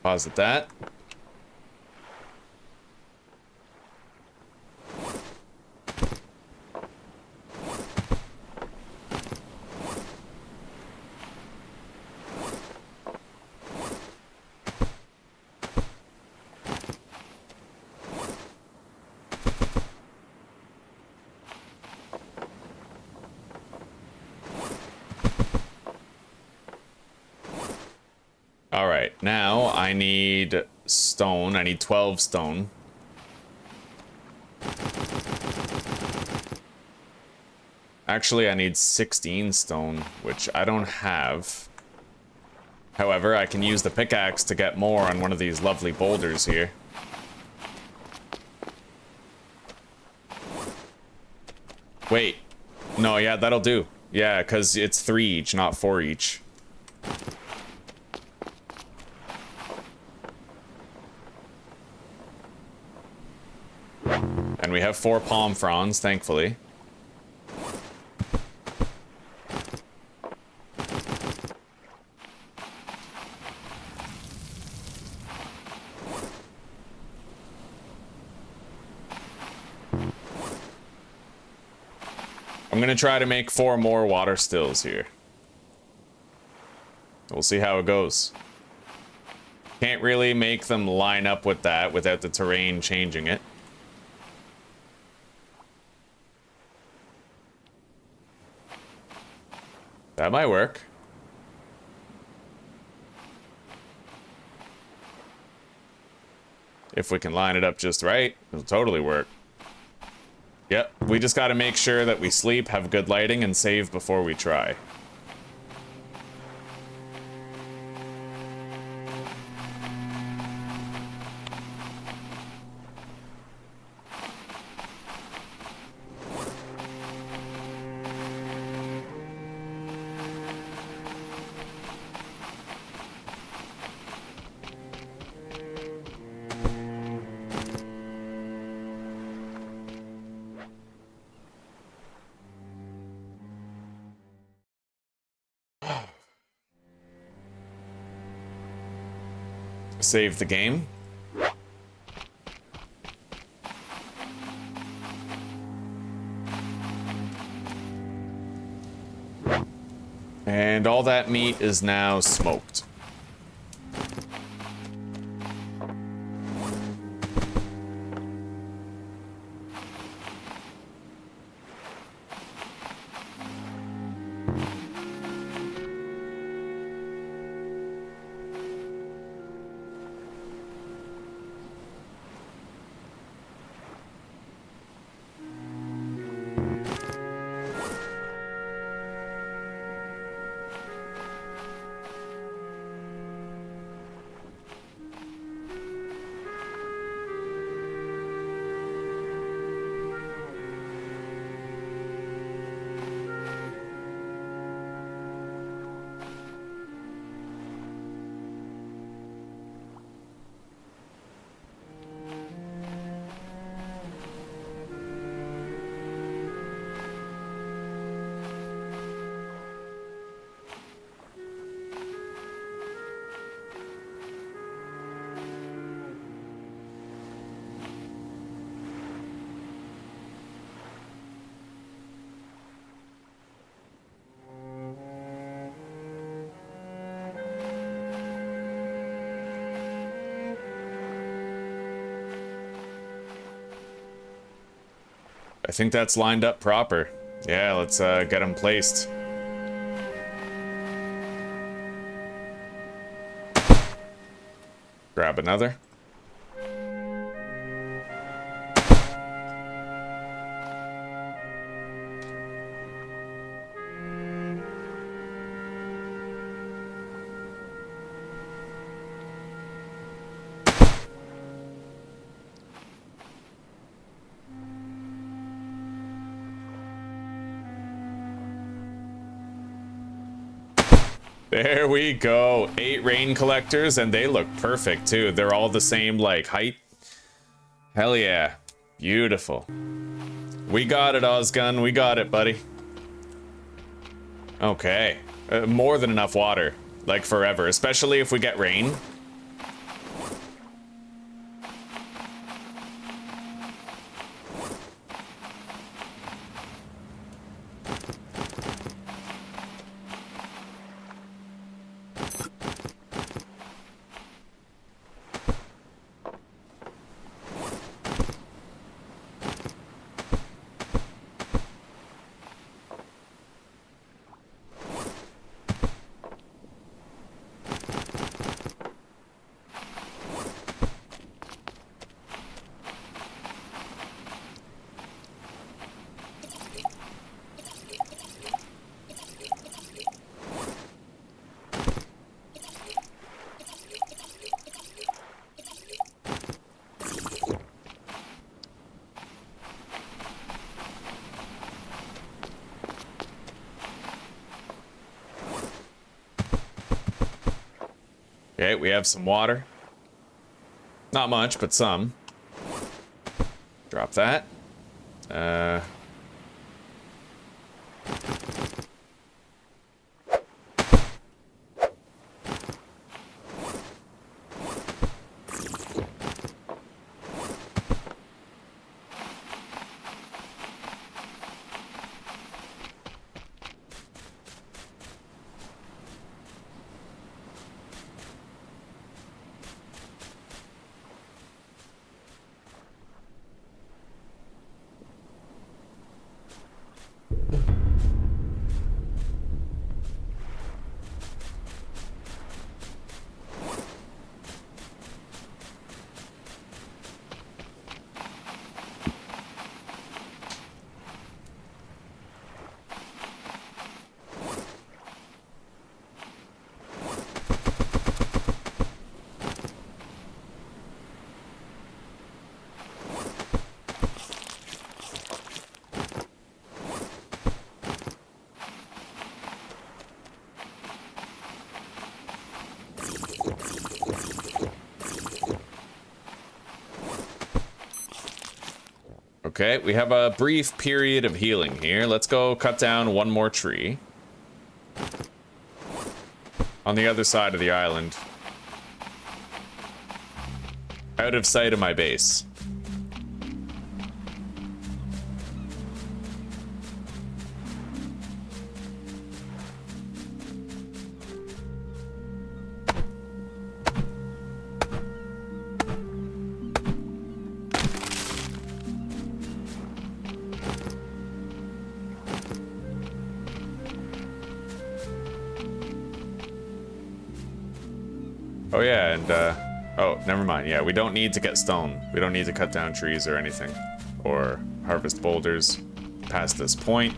Pause at that. All right, now I need stone. I need 12 stone. Actually, I need 16 stone, which I don't have. However, I can use the pickaxe to get more on one of these lovely boulders here. Wait. No, yeah, that'll do. Yeah, because it's 3 each, not 4 each. And we have 4 palm fronds, thankfully. I'm gonna try to make 4 more water stills here. We'll see how it goes. Can't really make them line up with that without the terrain changing it. That might work. If we can line it up just right, it'll totally work. Yep, we just gotta make sure that we sleep, have good lighting, and save before we try. Save the game. And all that meat is now smoked. I think that's lined up proper. Yeah, let's get them placed. Grab another. There we go. 8 rain collectors, and they look perfect too. They're all the same like height. Hell yeah. Beautiful. We got it, Özgün. We got it, buddy. Okay. More than enough water. Like forever, especially if we get rain. Okay, we have some water. Not much, but some. Drop that. Okay, we have a brief period of healing here. Let's go cut down one more tree. On the other side of the island. Out of sight of my base. Oh yeah, and oh, never mind. Yeah, we don't need to get stone. We don't need to cut down trees or anything, or harvest boulders past this point.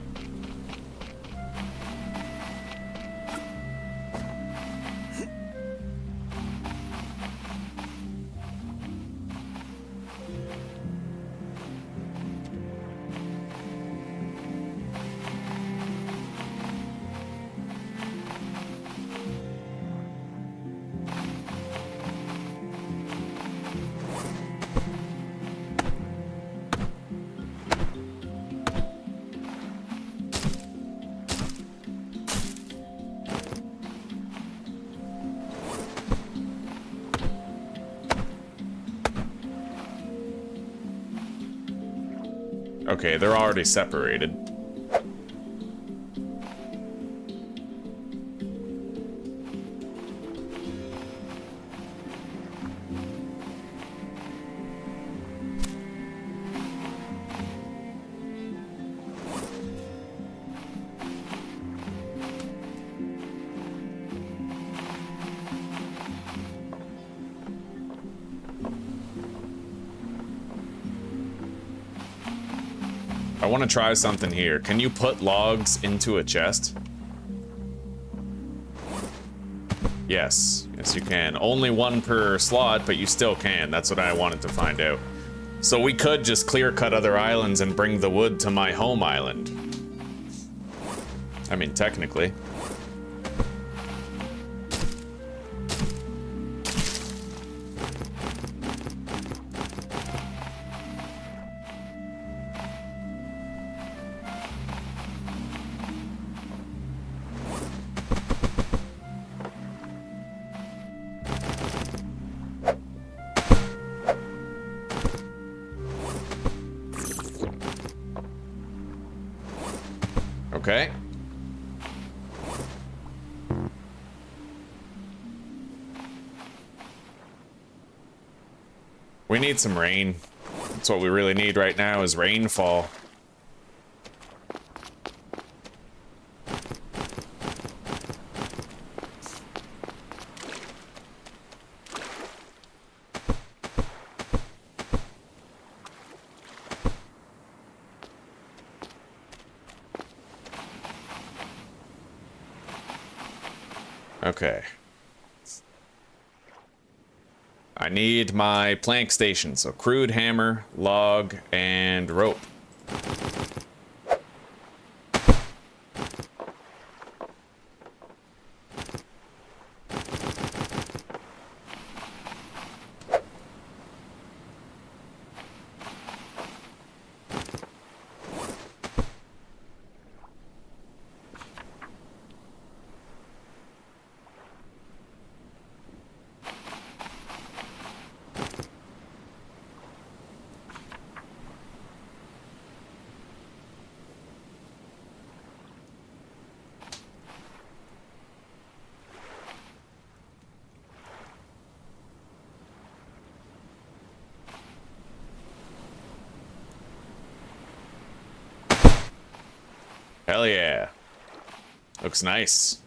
Okay, they're already separated. I want to try something here. Can you put logs into a chest? Yes. Yes, you can. Only one per slot, but you still can. That's what I wanted to find out. So we could just clear cut other islands and bring the wood to my home island. I mean, technically. Okay. We need some rain. That's what we really need right now is rainfall. Okay. I need my plank station, so crude hammer, log, and rope. Hell yeah. Looks nice.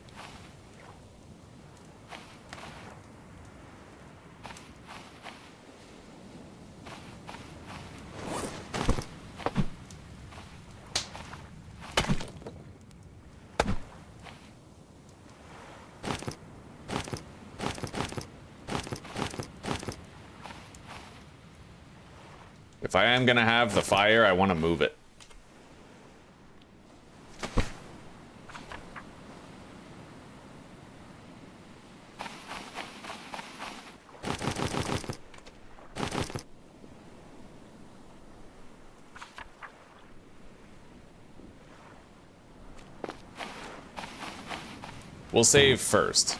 If I am gonna have the fire, I want to move it. We'll save first.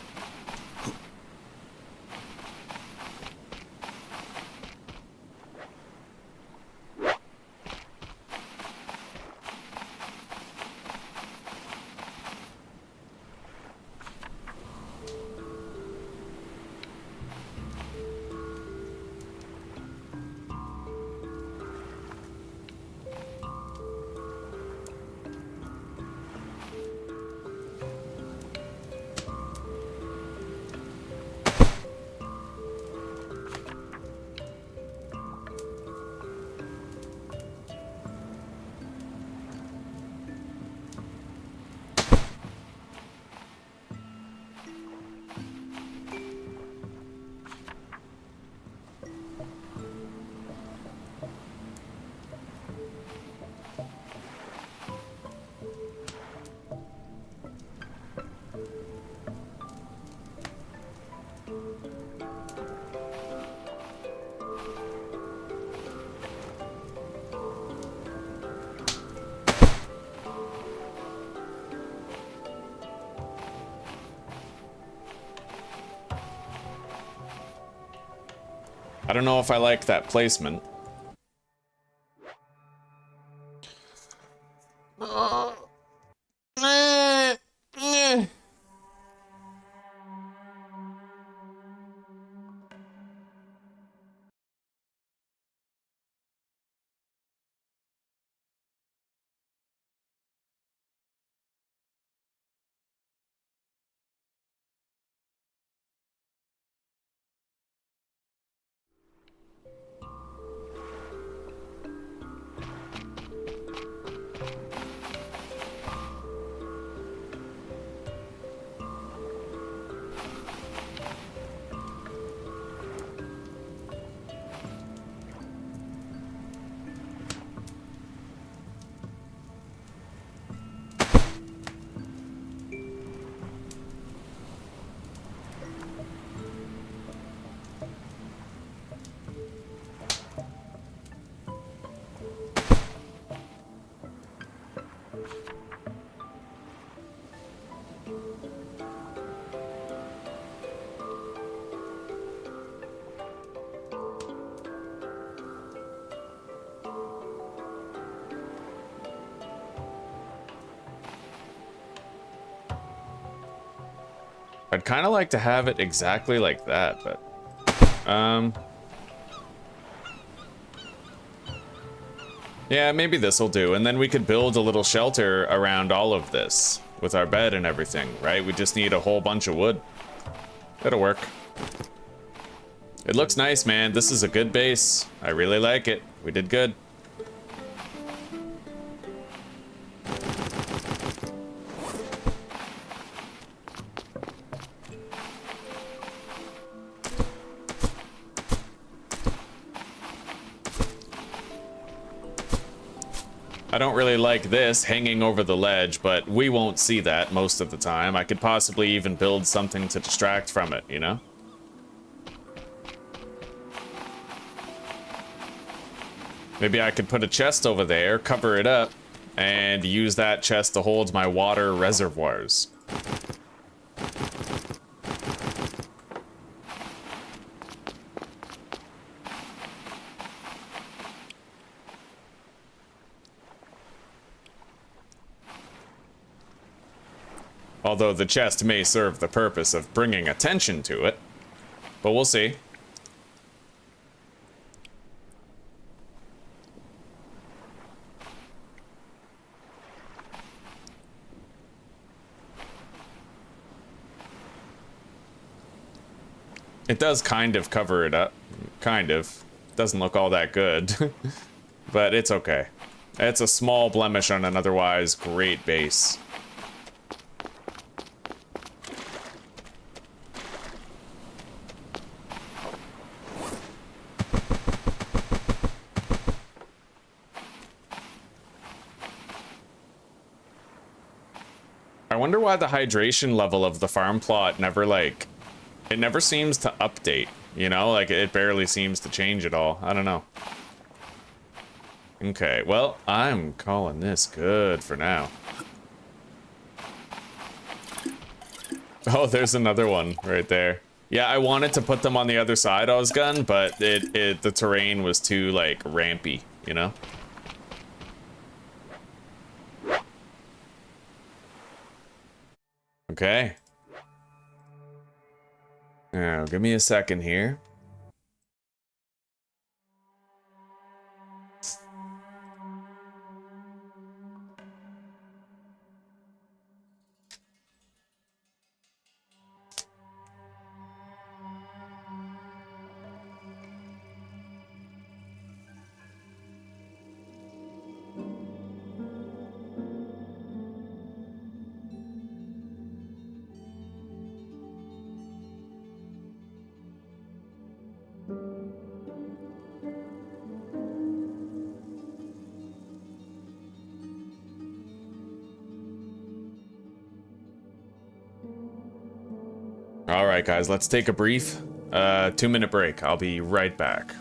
I don't know if I like that placement. I'd kind of like to have it exactly like that, but yeah, maybe this will do, and then we could build a little shelter around all of this with our bed and everything, right? We just need a whole bunch of wood. That'll work. It looks nice, man. This is a good base. I really like it. We did good. I don't really like this hanging over the ledge, but we won't see that most of the time. I could possibly even build something to distract from it, you know? Maybe I could put a chest over there, cover it up, and use that chest to hold my water reservoirs. Although the chest may serve the purpose of bringing attention to it. But we'll see. It does kind of cover it up. Kind of. Doesn't look all that good. But it's okay. It's a small blemish on an otherwise great base. I wonder why the hydration level of the farm plot never, like, it never seems to update, you know? Like, it barely seems to change at all. I don't know. Okay, well, I'm calling this good for now. Oh, there's another one right there. Yeah, I wanted to put them on the other side, Özgün, but the terrain was too, like, rampy, you know? Okay. Now, give me a second here. All right, guys, let's take a brief 2-minute break. I'll be right back.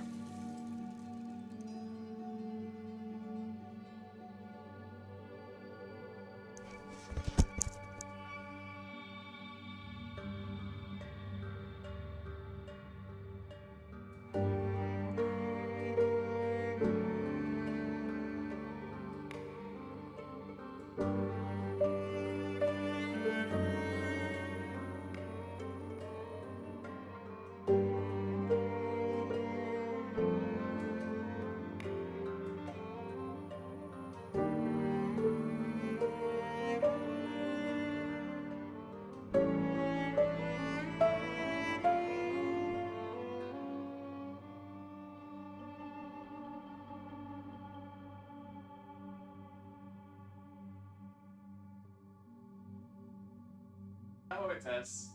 Hello, Tess.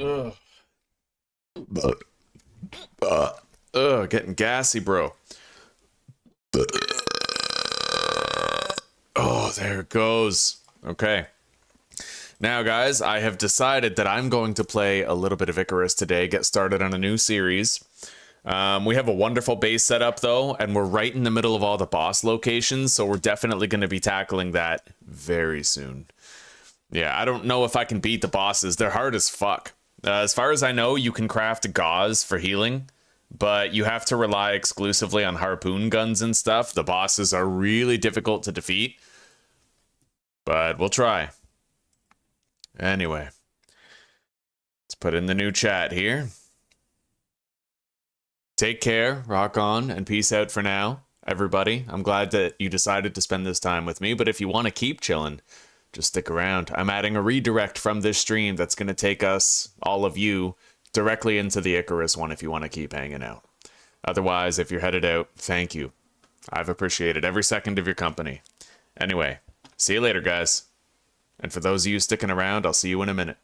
Ugh. Getting gassy, bro. Oh, there it goes. Okay. Now, guys, I have decided that I'm going to play a little bit of Icarus today, get started on a new series. We have a wonderful base setup, though, and we're right in the middle of all the boss locations, so we're definitely going to be tackling that very soon. Yeah, I don't know if I can beat the bosses. They're hard as fuck. As far as I know, you can craft gauze for healing, but you have to rely exclusively on harpoon guns and stuff. The bosses are really difficult to defeat, but we'll try. Anyway, let's put in the new chat here. Take care, rock on, and peace out for now, everybody. I'm glad that you decided to spend this time with me, but if you want to keep chilling, just stick around. I'm adding a redirect from this stream that's going to take us, all of you, directly into the Icarus one if you want to keep hanging out. Otherwise, if you're headed out, thank you. I've appreciated every second of your company. Anyway, see you later, guys. And for those of you sticking around, I'll see you in a minute.